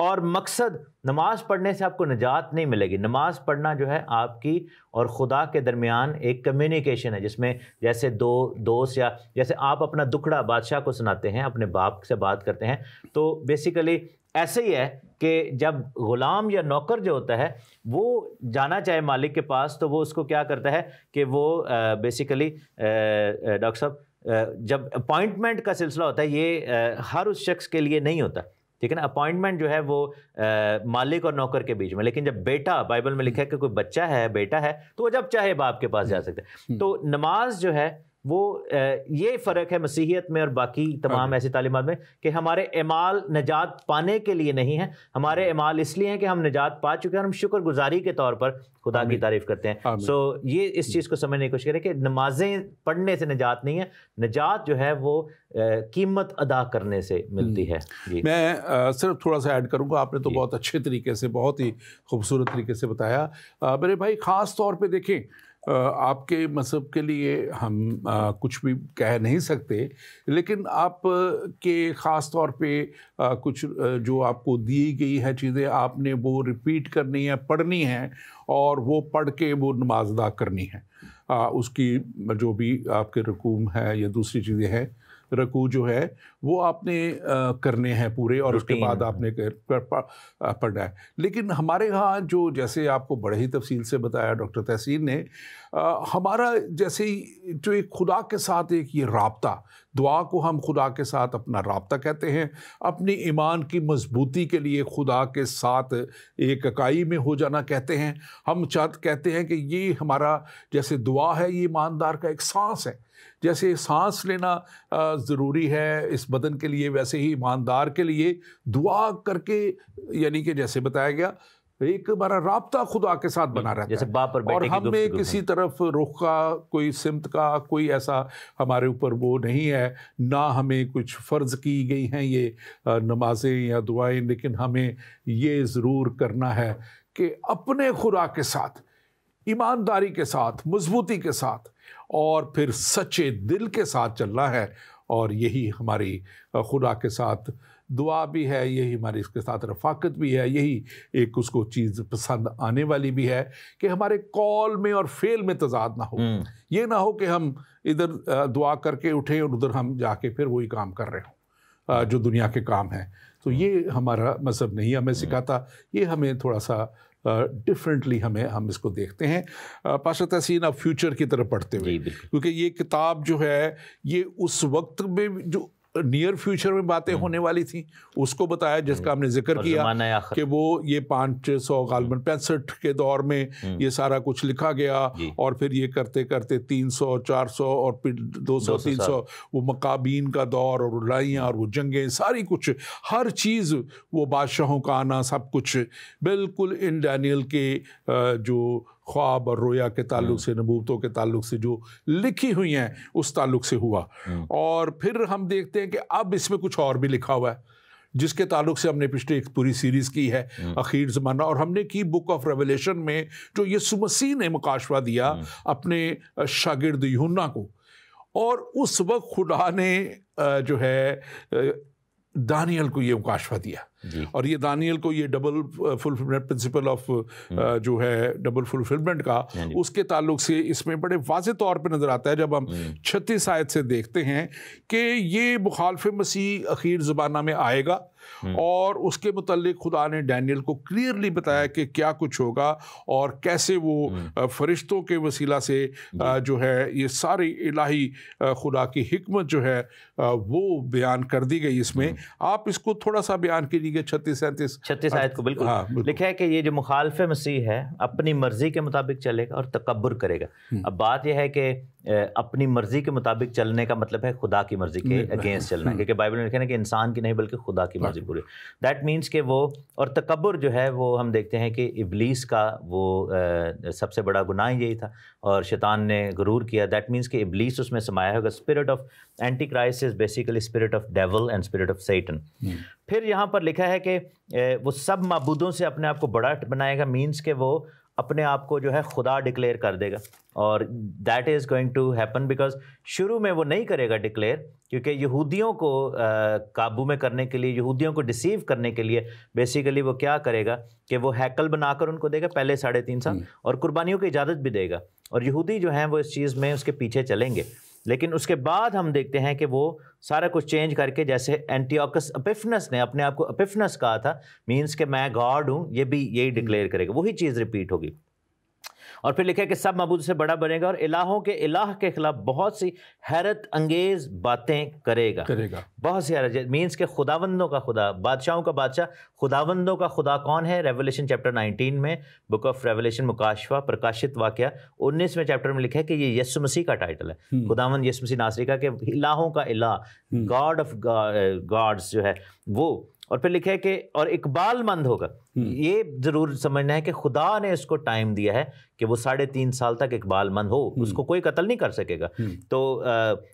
اور مقصد نماز پڑھنے سے آپ کو نجات نہیں ملے گی. نماز پڑھنا جو ہے آپ کی اور خدا کے درمیان ایک کمیونیکیشن ہے، جس میں جیسے دو دوست یا جیسے آپ اپنا دکھڑا بادشاہ کو سناتے ہیں، اپنے باپ سے بات کرتے ہیں، تو بیسیکلی ایسے ہی ہے کہ جب غلام یا نوکر جو ہوتا ہے وہ جانا چاہے مالک کے پاس، تو وہ اس کو کیا کرتا ہے کہ وہ بیسیکلی ڈاکٹر صاحب جب اپوائنٹمنٹ کا سلسلہ ہوتا ہے، یہ ہر اس شخص کے لیے نہیں ہوتا، ٹھیک ہے نا. اپوائنٹمنٹ جو ہے وہ مالک اور نوکر کے بیچ میں، لیکن جب بیٹا، بائبل میں لکھا ہے کہ کوئی بچہ ہے، بیٹا ہے، تو وہ جب چاہے باپ کے پاس جا سکتا ہے. تو نماز جو ہے وہ یہ فرق ہے مسیحیت میں اور باقی تمام ایسی تعلیمات میں کہ ہمارے اعمال نجات پانے کے لیے نہیں ہیں، ہمارے اعمال اس لیے ہیں کہ ہم نجات پا چکے ہیں اور ہم شکر گزاری کے طور پر خدا کی تعریف کرتے ہیں. سو یہ اس چیز کو سمجھنے کی کوشش کریں کہ نمازیں پڑھنے سے نجات نہیں ہے، نجات جو ہے وہ قیمت ادا کرنے سے ملتی ہے. میں صرف تھوڑا سا ایڈ کروں گا، آپ نے تو بہت اچھے طریقے سے، بہت ہی خوبصورت طریقے سے بتایا. میرے بھائی خاص طور پہ دیکھیں، آپ کے مذہب کے لیے ہم کچھ بھی کہہ نہیں سکتے، لیکن آپ کے خاص طور پہ کچھ جو آپ کو دی گئی ہے چیزیں، آپ نے وہ ریپیٹ کرنی ہے، پڑھنی ہے، اور وہ پڑھ کے وہ نماز ادا کرنی ہے. اس کی جو بھی آپ کے رکوع ہے یا دوسری چیزیں ہیں، رکوع جو ہے وہ آپ نے کرنے ہیں پورے، اور اس کے بعد آپ نے پڑھنا ہے. لیکن ہمارے ہاں جو، جیسے آپ کو بڑے ہی تفصیل سے بتایا ڈاکٹر تحسین نے، ہمارا جیسے جو ایک خدا کے ساتھ ایک یہ رابطہ، دعا کو ہم خدا کے ساتھ اپنا رابطہ کہتے ہیں، اپنی ایمان کی مضبوطی کے لیے خدا کے ساتھ ایک اکائی میں ہو جانا کہتے ہیں. ہم کہتے ہیں کہ یہ ہمارا جیسے دعا ہے، یہ ایماندار کا ایک سانس ہے. جیسے سانس لینا ضروری ہے اس بدن کے لیے، ویسے ہی ایماندار کے لیے دعا کر کے، یعنی کہ جیسے بتایا گیا، ایک ہمارا رابطہ خدا کے ساتھ بنا رہتا جیسے باپ اور بیٹے اور کی ہم میں گفتگو کسی طرف رخ کا کوئی سمت کا کوئی ایسا ہمارے اوپر وہ نہیں ہے، نہ ہمیں کچھ فرض کی گئی ہیں یہ نمازیں یا دعائیں، لیکن ہمیں یہ ضرور کرنا ہے کہ اپنے خدا کے ساتھ، ایمانداری کے ساتھ، مضبوطی کے ساتھ، اور پھر سچے دل کے ساتھ چلنا ہے. اور یہی ہماری خدا کے ساتھ دعا بھی ہے، یہی ہماری اس کے ساتھ رفاقت بھی ہے، یہی ایک اس کو چیز پسند آنے والی بھی ہے کہ ہمارے قول میں اور فعل میں تضاد نہ ہو. یہ نہ ہو کہ ہم ادھر دعا کر کے اٹھیں اور ادھر ہم جا کے پھر وہی کام کر رہے ہوں جو دنیا کے کام ہیں. تو یہ ہمارا مذہب نہیں ہمیں سکھاتا، یہ ہمیں تھوڑا سا ڈفرینٹلی ہم اس کو دیکھتے ہیں. پاسٹر تحسین، آپ فیوچر کی طرف پڑھتے ہوئے، کیونکہ یہ کتاب جو ہے یہ اس وقت میں جو نیئر فیوچر میں باتیں ہونے والی تھیں اس کو بتایا، جس کا ہم نے ذکر کیا کہ وہ یہ 500 غالباً 65 کے دور میں یہ سارا کچھ لکھا گیا، اور پھر یہ کرتے کرتے 300 400 اور پھر 200 300 وہ مقابین کا دور اور لڑائیاں اور وہ جنگیں، ساری کچھ ہر چیز، وہ بادشاہوں کا آنا، سب کچھ بالکل ان ڈینیل کے جو خواب اور رویا کے تعلق سے، نبوتوں کے تعلق سے جو لکھی ہوئی ہیں اس تعلق سے ہوا. اور پھر ہم دیکھتے ہیں کہ اب اس میں کچھ اور بھی لکھا ہوا ہے جس کے تعلق سے ہم نے پچھلے ایک پوری سیریز کی ہے اخیر زمانہ، اور ہم نے کی بک آف ریویلیشن میں جو یسوع مسیح نے مکاشفہ دیا اپنے شاگرد یوحنا کو. اور اس وقت خدا نے جو ہے دانیل کو یہ مکاشفہ دیا، اور یہ دانیل کو یہ ڈبل فلفلمنٹ پرنسپل آف جو ہے ڈبل فلفلمنٹ کا، اس کے تعلق سے اس میں بڑے واضح طور پہ نظر آتا ہے جب ہم 36 آیت سے دیکھتے ہیں کہ یہ مخالف مسیح اخیر زمانہ میں آئے گا، اور اس کے متعلق خدا نے ڈینیل کو کلیئرلی بتایا کہ کیا کچھ ہوگا اور کیسے وہ فرشتوں کے وسیلہ سے جو ہے یہ ساری الہی خدا کی حکمت جو ہے وہ بیان کر دی گئی. اس میں آپ اس کو تھوڑا سا بیان کیجیے. 36 آیت کو بالکل لکھا ہے کہ یہ جو مخالف مسیح ہے اپنی مرضی کے مطابق چلے گا اور تکبر کرے گا. اب بات یہ ہے کہ اپنی مرضی کے مطابق چلنے کا مطلب ہے خدا کی مرضی کے اگینسٹ چلنا ہے، کیونکہ بائبل میں لکھا ہے کہ انسان کی نہیں بلکہ خدا کی مرضی پوری. دیٹ مینس کہ وہ، اور تکبر جو ہے وہ ہم دیکھتے ہیں کہ ابلیس کا وہ سب سے بڑا گناہ یہی تھا، اور شیطان نے غرور کیا. دیٹ مینس کہ ابلیس اس میں سمایا ہوگا. Spirit of Antichrist is basically spirit of devil and spirit of Satan. پھر یہاں پر لکھا ہے کہ وہ سب معبودوں سے اپنے آپ کو بڑا بنائے گا، مینس کہ وہ اپنے آپ کو جو ہے خدا ڈکلیئر کر دے گا, اور that is going to happen because شروع میں وہ نہیں کرے گا ڈکلیئر, کیونکہ یہودیوں کو قابو میں کرنے کے لیے, یہودیوں کو ڈسیو کرنے کے لیے بیسیکلی وہ کیا کرے گا کہ وہ ہیکل بنا کر ان کو دے گا پہلے 3.5 سال, اور قربانیوں کی اجازت بھی دے گا, اور یہودی جو ہیں وہ اس چیز میں اس کے پیچھے چلیں گے. لیکن اس کے بعد ہم دیکھتے ہیں کہ وہ سارا کچھ چینج کر کے, جیسے اینٹیوکس اپیفنس نے اپنے آپ کو اپیفنس کہا تھا, مینس کہ میں گاڈ ہوں, یہ بھی یہی ڈکلیئر کرے گا, وہی چیز ریپیٹ ہوگی. اور پھر لکھا ہے کہ سب معبود سے بڑا بنے گا اور الہوں کے الہ کے خلاف بہت سی حیرت انگیز باتیں کرے گا. بہت سی حیرت, مینس کہ خداوندوں کا خدا, بادشاہوں کا بادشاہ, خداوندوں کا خدا کون ہے؟ ریولیشن چیپٹر 19 میں, بک آف ریولیشن مکاشفہ پرکاشت واقعہ 19ویں چیپٹر میں لکھا ہے کہ یہ یسوع مسیح کا ٹائٹل ہے, خداوند یسوع مسیح ناصری کا, کہ الہوں کا الہ, گاڈ آف گاڈز جو ہے وہ. اور پھر لکھا ہے کہ اور اقبال مند ہوگا. یہ ضرور سمجھنا ہے کہ خدا نے اس کو ٹائم دیا ہے کہ وہ 3.5 سال تک اقبال مند ہو, اس کو کوئی قتل نہیں کر سکے گا. تو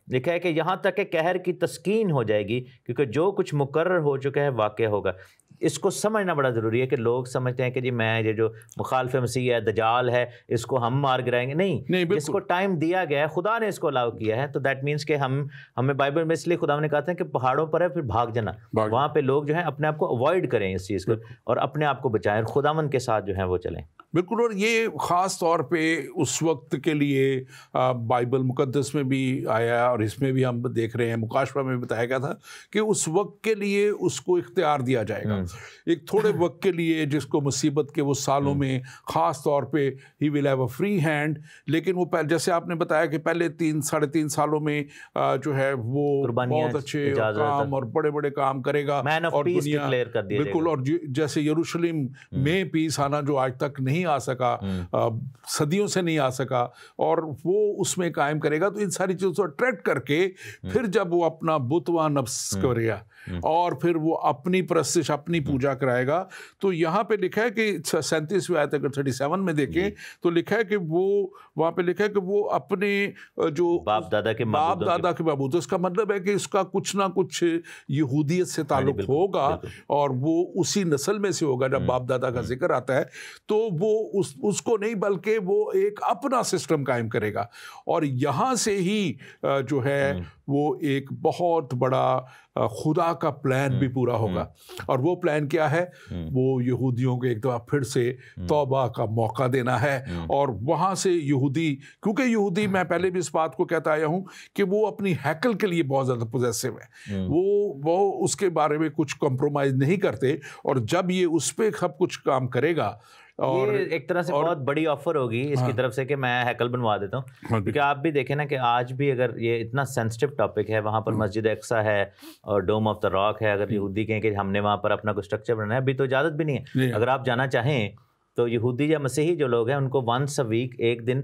لکھا ہے کہ یہاں تک کہ قہر کی تسکین ہو جائے گی, کیونکہ جو کچھ مقرر ہو چکا ہے واقع ہوگا. اس کو سمجھنا بڑا ضروری ہے کہ لوگ سمجھتے ہیں کہ جی میں یہ جو مخالف مسیح ہے, دجال ہے, اس کو ہم مار گرائیں گے. نہیں, اس کو ٹائم دیا گیا ہے, خدا نے اس کو الاؤ کیا ہے. تو دیٹ مینس کہ ہمیں بائبل میں اس لیے خدا نے کہا تھا کہ پہاڑوں پر ہے پھر بھاگ جانا, وہاں پہ لوگ جو ہیں اپنے آپ کو اوائڈ کریں اس چیز کو, اور اپنے آپ کو بچائیں, اور خداوند کے ساتھ جو ہیں وہ چلیں. بالکل. اور یہ خاص طور پہ اس وقت کے لیے بائبل مقدس میں بھی آیا, اور اس میں بھی ہم دیکھ رہے ہیں, مکاشفہ میں بتایا گیا تھا کہ اس وقت کے لیے اس کو اختیار دیا جائے گا, ایک تھوڑے وقت کے لیے, جس کو مصیبت کے وہ سالوں میں خاص طور پہ he will have a free hand. لیکن وہ جیسے آپ نے بتایا کہ پہلے 3.5 سالوں میں جو ہے وہ بہت اچھے کام اور بڑے بڑے کام کرے گا, اور دنیا بالکل, اور جیسے یروشلم میں پیس آنا جو آج تک نہیں آ سکا, صدیوں سے نہیں آ سکا, اور وہ اس میں قائم کرے گا. تو ان ساری چیزوں کو اٹریکٹ کر کے پھر جب وہ اپنا بتواں نفس کرے گا, اور پھر وہ اپنی پرستش, اپنی پوجا کرائے گا. تو یہاں پہ لکھا ہے کہ 37ویں آیت اگر 37 میں دیکھیں تو لکھا ہے کہ وہ وہاں پہ لکھا ہے کہ وہ اپنے جو باپ دادا کے معبود, اس کا مطلب ہے کہ اس کا کچھ نہ کچھ یہودیت سے تعلق ہوگا, اور وہ اسی نسل میں سے ہوگا. جب باپ دادا کا ذکر آتا ہے تو وہ اس کو نہیں, بلکہ وہ ایک اپنا سسٹم قائم کرے گا, اور یہاں سے ہی جو ہے وہ ایک بہت بڑا خدا کا پلان بھی پورا ہوگا. اور وہ پلان کیا ہے؟ وہ یہودیوں کو ایک دفعہ پھر سے توبہ کا موقع دینا ہے, اور وہاں سے یہودی, کیونکہ یہودی, میں پہلے بھی اس بات کو کہتا آیا ہوں کہ وہ اپنی ہیکل کے لیے بہت زیادہ پوزیسو ہے, وہ اس کے بارے میں کچھ کمپرومائز نہیں کرتے, اور جب یہ اس پہ سب کچھ کام کرے گا, اور ایک طرح سے بہت بڑی آفر ہوگی اس کی طرف سے کہ میں ہیکل بنوا دیتا ہوں. کیونکہ آپ بھی دیکھیں نا کہ آج بھی اگر یہ اتنا سینسٹیو ٹاپک ہے, وہاں پر مسجد اقصیٰ ہے اور ڈوم آف دا راک ہے, اگر یہودی کہیں کہ ہم نے وہاں پر اپنا کوئی اسٹرکچر بنانا ہے, ابھی تو اجازت بھی نہیں ہے. اگر آپ جانا چاہیں تو یہودی یا مسیحی جو لوگ ہیں ان کو ونس اے ویک, ایک دن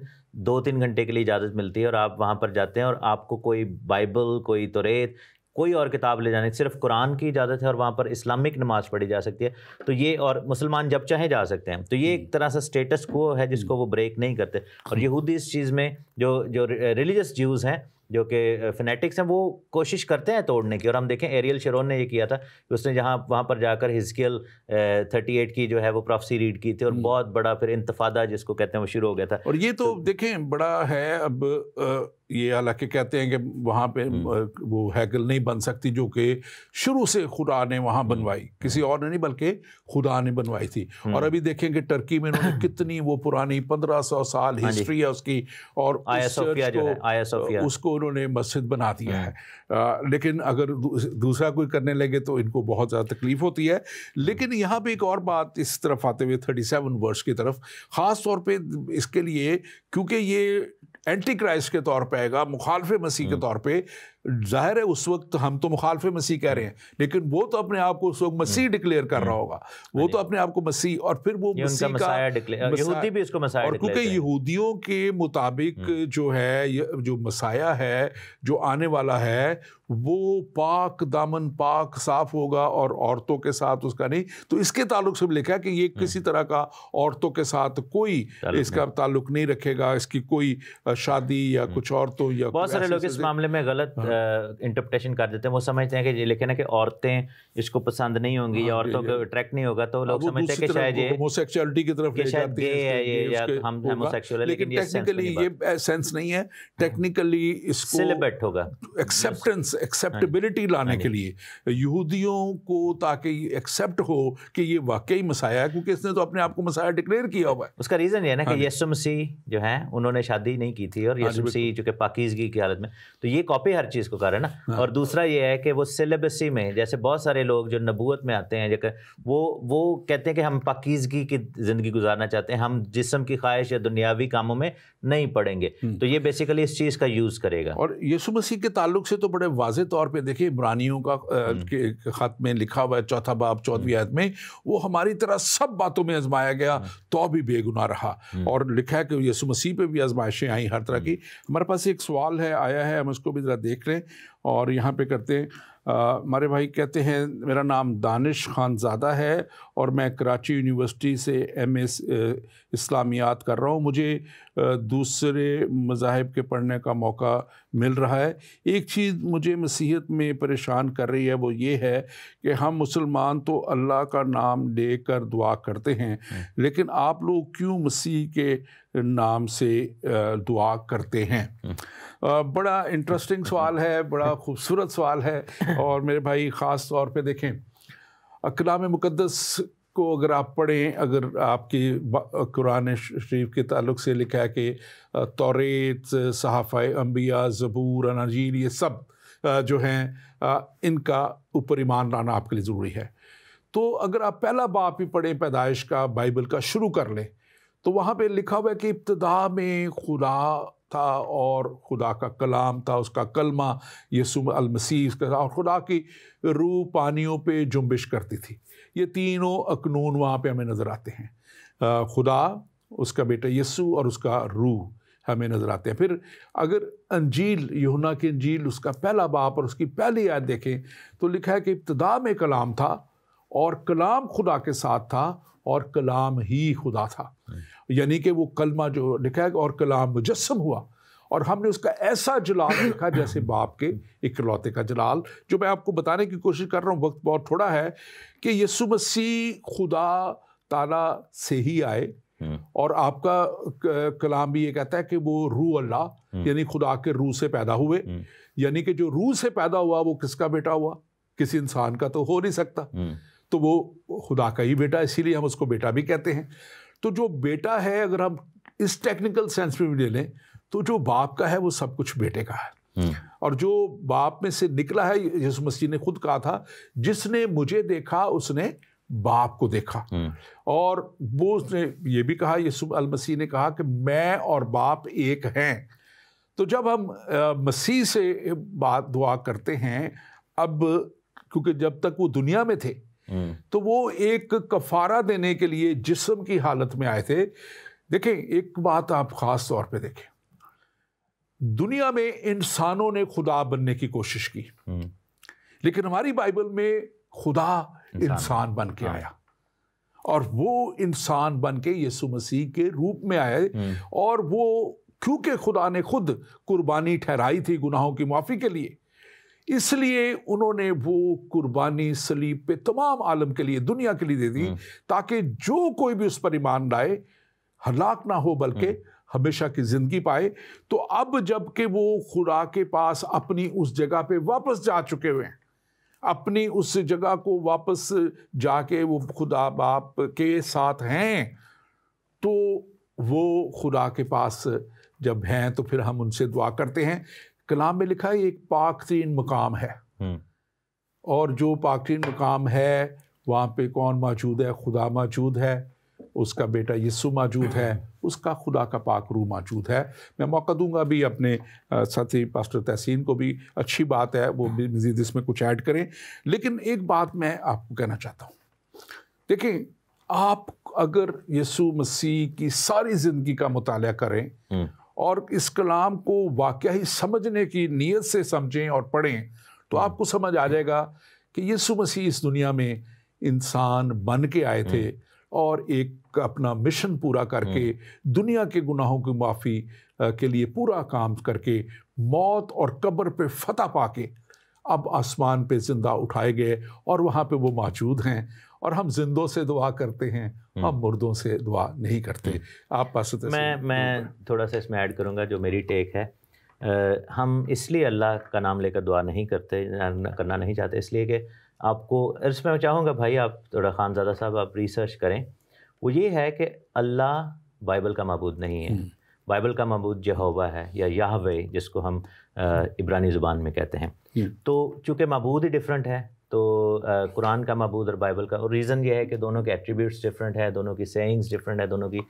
2-3 گھنٹے کے لیے اجازت ملتی ہے, اور آپ وہاں پر جاتے ہیں, اور آپ کو کوئی بائبل, کوئی توریت, کوئی اور کتاب لے جانے, صرف قرآن کی اجازت ہے, اور وہاں پر اسلامک نماز پڑھی جا سکتی ہے. تو یہ, اور مسلمان جب چاہیں جا سکتے ہیں. تو یہ ایک طرح سے سٹیٹس کو ہے جس کو وہ بریک نہیں کرتے. اور یہودی اس چیز میں جو ریلیجس جیوز ہیں, جو کہ فنیٹکس ہیں, وہ کوشش کرتے ہیں توڑنے کی. اور ہم دیکھیں ایریل شیرون نے یہ کیا تھا کہ اس نے وہاں پر جا کر حزقیل 38 کی جو ہے وہ پروفیسی ریڈ کی تھی, اور بہت بڑا پھر انتفاضہ جس کو کہتے ہیں وہ شروع ہو گیا تھا. اور یہ تو دیکھیں بڑا ہے. اب یہ حالانکہ کہتے ہیں کہ وہاں پہ وہ ہیکل نہیں بن سکتی جو کہ شروع سے خدا نے وہاں بنوائی, کسی اور نے نہیں بلکہ خدا نے بنوائی تھی. اور ابھی دیکھیں کہ ٹرکی میں انہوں نے کتنی وہ پرانی 1500 سال ہسٹری ہے اس کی, اور اس کو انہوں نے مسجد بنا دیا ہے. لیکن اگر دوسرا کوئی کرنے لگے تو ان کو بہت زیادہ تکلیف ہوتی ہے. لیکن یہاں پہ ایک اور بات اس طرف آتے ہوئے 37 ورس کی طرف, خاص طور پہ اس کے لیے, کیونکہ یہ اینٹی کرائسٹ کے طور پہ آئے گا, مخالف مسیح کے طور پہ. ظاہر ہے اس وقت ہم تو مخالف مسیح کہہ رہے ہیں, لیکن وہ تو اپنے آپ کو اس وقت مسیح ڈکلیئر کر رہا ہوگا, وہ تو اپنے آپ کو مسیح, اور پھر وہ مسیح کا, یہودی بھی اس کو مسیح, اور کیونکہ یہودیوں کے مطابق جو ہے, جو مسیح ہے جو آنے والا ہے, وہ پاک دامن, پاک صاف ہوگا, اور عورتوں کے ساتھ اس کا نہیں. تو اس کے تعلق سے بھی لکھا ہے کہ یہ کسی طرح کا عورتوں کے ساتھ کوئی اس کا تعلق نہیں رکھے گا, اس کی کوئی شادی یا کچھ عورتوں یا بہت سارے لوگ اس معاملے میں غلط انٹرپریٹیشن کر دیتے ہیں. وہ سمجھتے ہیں کہ یہ لکھے نا کہ عورتیں اس کو پسند نہیں ہوں گی یا عورتوں کو اٹریکٹ نہیں ہوگا, تو لوگ سمجھتے ہیں کہ شاید یہ ہوموسیکچوئلٹی کی طرف لے جاتے ہیں, ہے یہ یا ہم ہوموسیکسوئل ہے, لیکن یہ ٹیکنیکلی یہ سینس نہیں ہے. ٹیکنیکلی اس کو سیلیبیٹ ہوگا ایکسیپٹیبلٹی لانے کے لیے یہودیوں کو, تاکہ ایکسیپٹ ہو کہ یہ واقعی مسیح ہے, کیونکہ اس نے تو اپنے آپ کو مسیح ڈکلیئر کیا ہوا ہے. اس کا ریزن یہ ہے نا کہ یسوع مسیح جو ہیں انہوں نے شادی نہیں کی تھی, اور یسوع مسیح جو کہ پاکیزگی کی حالت میں, تو یہ کاپی ہر چیز کو کر رہا ہے نا. اور دوسرا یہ ہے کہ وہ سیلیبسی میں, جیسے بہت سارے لوگ جو نبوت میں آتے ہیں وہ کہتے ہیں کہ ہم پاکیزگی کی زندگی گزارنا چاہتے ہیں, ہم جسم کی خواہش یا دنیاوی کاموں میں نہیں پڑیں گے, تو یہ بیسیکلی اس چیز کا یوز کرے گا. اور یسوع مسیح کے تعلق سے تو بڑے واضح طور پہ دیکھیں, عبرانیوں کا خط میں لکھا ہوا ہے 4 باب 14 آیت میں, وہ ہماری طرح سب باتوں میں آزمایا گیا تو بھی بے گناہ رہا. اور لکھا ہے کہ یسوع مسیح پہ بھی آزمائشیں آئیں ہر طرح کی. ہمارے پاس ایک سوال ہے, آیا ہے, ہم اس کو بھی ذرا دیکھ لیں اور یہاں پہ کرتے ہیں. ہمارے بھائی کہتے ہیں میرا نام دانش خان زادہ ہے اور میں کراچی یونیورسٹی سے MS اسلامیات کر رہا ہوں. مجھے دوسرے مذاہب کے پڑھنے کا موقع مل رہا ہے. ایک چیز مجھے مسیحیت میں پریشان کر رہی ہے, وہ یہ ہے کہ ہم مسلمان تو اللہ کا نام لے کر دعا کرتے ہیں, لیکن آپ لوگ کیوں مسیح کے نام سے دعا کرتے ہیں؟ بڑا انٹرسٹنگ سوال ہے, بڑا خوبصورت سوال ہے. اور میرے بھائی خاص طور پہ دیکھیں, کلام مقدس کو اگر آپ پڑھیں, اگر آپ کی قرآن شریف کے تعلق سے لکھا ہے کہ توریت, صحائف انبیاء, زبور, اناجیل, یہ سب جو ہیں ان کا اوپر ایمان لانا آپ کے لیے ضروری ہے. تو اگر آپ پہلا باب بھی پڑھیں پیدائش کا, بائبل کا, شروع کر لیں, تو وہاں پہ لکھا ہوا ہے کہ ابتدا میں خدا تھا اور خدا کا کلام تھا, اس کا کلمہ یسوع المسیح اس کا تھا, اور خدا کی روح پانیوں پہ جنبش کرتی تھی. یہ تینوں اکنون وہاں پہ ہمیں نظر آتے ہیں, خدا, اس کا بیٹا یسوع اور اس کا روح ہمیں نظر آتے ہیں. پھر اگر انجیل, یوحنا کی انجیل, اس کا پہلا باب اور اس کی پہلی آیت دیکھیں تو لکھا ہے کہ ابتدا میں کلام تھا اور کلام خدا کے ساتھ تھا اور کلام ہی خدا تھا. یعنی کہ وہ کلمہ جو لکھا ہے اور کلام مجسم ہوا, اور ہم نے اس کا ایسا جلال دیکھا جیسے باپ کے اکلوتے کا جلال. جو میں آپ کو بتانے کی کوشش کر رہا ہوں, وقت بہت تھوڑا ہے, کہ یسوع مسیح خدا تعالیٰ سے ہی آئے, اور آپ کا کلام بھی یہ کہتا ہے کہ وہ روح اللہ, یعنی خدا کے روح سے پیدا ہوئے. یعنی کہ جو روح سے پیدا ہوا وہ کس کا بیٹا ہوا؟ کسی انسان کا تو ہو نہیں سکتا, تو وہ خدا کا ہی بیٹا, اسی لیے ہم اس کو بیٹا بھی کہتے ہیں. تو جو بیٹا ہے, اگر ہم اس ٹیکنیکل سینس میں بھی لے لیں, تو جو باپ کا ہے وہ سب کچھ بیٹے کا ہے. اور جو باپ میں سے نکلا ہے, یسوع مسیح نے خود کہا تھا, جس نے مجھے دیکھا اس نے باپ کو دیکھا. اور وہ اس نے یہ بھی کہا, یسوع المسیح نے کہا کہ میں اور باپ ایک ہیں. تو جب ہم مسیح سے بات دعا کرتے ہیں, اب کیونکہ جب تک وہ دنیا میں تھے تو وہ ایک کفارہ دینے کے لیے جسم کی حالت میں آئے تھے. دیکھیں ایک بات آپ خاص طور پہ دیکھیں, دنیا میں انسانوں نے خدا بننے کی کوشش کی, لیکن ہماری بائبل میں خدا انسان بن کے آیا, اور وہ انسان بن کے یسوع مسیح کے روپ میں آئے. اور وہ کیونکہ خدا نے خود قربانی ٹھہرائی تھی گناہوں کی معافی کے لیے, اس لیے انہوں نے وہ قربانی صلیب پہ تمام عالم کے لیے, دنیا کے لیے دے دی, تاکہ جو کوئی بھی اس پر ایمان لائے ہلاک نہ ہو بلکہ ہمیشہ کی زندگی پائے. تو اب جب کہ وہ خدا کے پاس اپنی اس جگہ پہ واپس جا چکے ہوئے ہیں, اپنی اس جگہ کو واپس جا کے وہ خدا باپ کے ساتھ ہیں, تو وہ خدا کے پاس جب ہیں تو پھر ہم ان سے دعا کرتے ہیں. کلام میں لکھا ہے ایک پاک ترین مقام ہے, اور جو پاک ترین مقام ہے وہاں پہ کون موجود ہے؟ خدا موجود ہے, اس کا بیٹا یسوع موجود ہے, اس کا خدا کا پاک روح موجود ہے. میں موقع دوں گا بھی اپنے ساتھی پاسٹر تحسین کو بھی, اچھی بات ہے وہ بھی مزید اس میں کچھ ایڈ کریں. لیکن ایک بات میں آپ کو کہنا چاہتا ہوں, دیکھیں آپ اگر یسوع مسیح کی ساری زندگی کا مطالعہ کریں اور اس کلام کو واقعی سمجھنے کی نیت سے سمجھیں اور پڑھیں, تو آپ کو سمجھ آ جائے گا کہ یسوع مسیح اس دنیا میں انسان بن کے آئے تھے, اور ایک اپنا مشن پورا کر کے دنیا کے گناہوں کی معافی کے لیے پورا کام کر کے موت اور قبر پہ فتح پا کے اب آسمان پہ زندہ اٹھائے گئے اور وہاں پہ وہ موجود ہیں. اور ہم زندوں سے دعا کرتے ہیں, ہم مردوں سے دعا نہیں کرتے. آپ پاس میں تھوڑا سا اس میں ایڈ کروں گا جو میری ٹیک ہے. ہم اس لیے اللہ کا نام لے کر دعا نہیں کرتے, کرنا نہیں چاہتے, اس لیے کہ آپ کو اس میں چاہوں گا بھائی آپ تھوڑا خانزادہ صاحب آپ ریسرچ کریں. وہ یہ ہے کہ اللہ بائبل کا معبود نہیں ہے. بائبل کا معبود یہوہ ہے یا یہوے جس کو ہم عبرانی زبان میں کہتے ہیں. تو چونکہ معبود ہی ڈفرینٹ ہے تو قرآن کا معبود اور بائبل کا, اور ریزن یہ ہے کہ دونوں کے ایٹریبیوٹس ڈفرینٹ ہے, دونوں کی سینگز ڈفرینٹ ہے, دونوں کی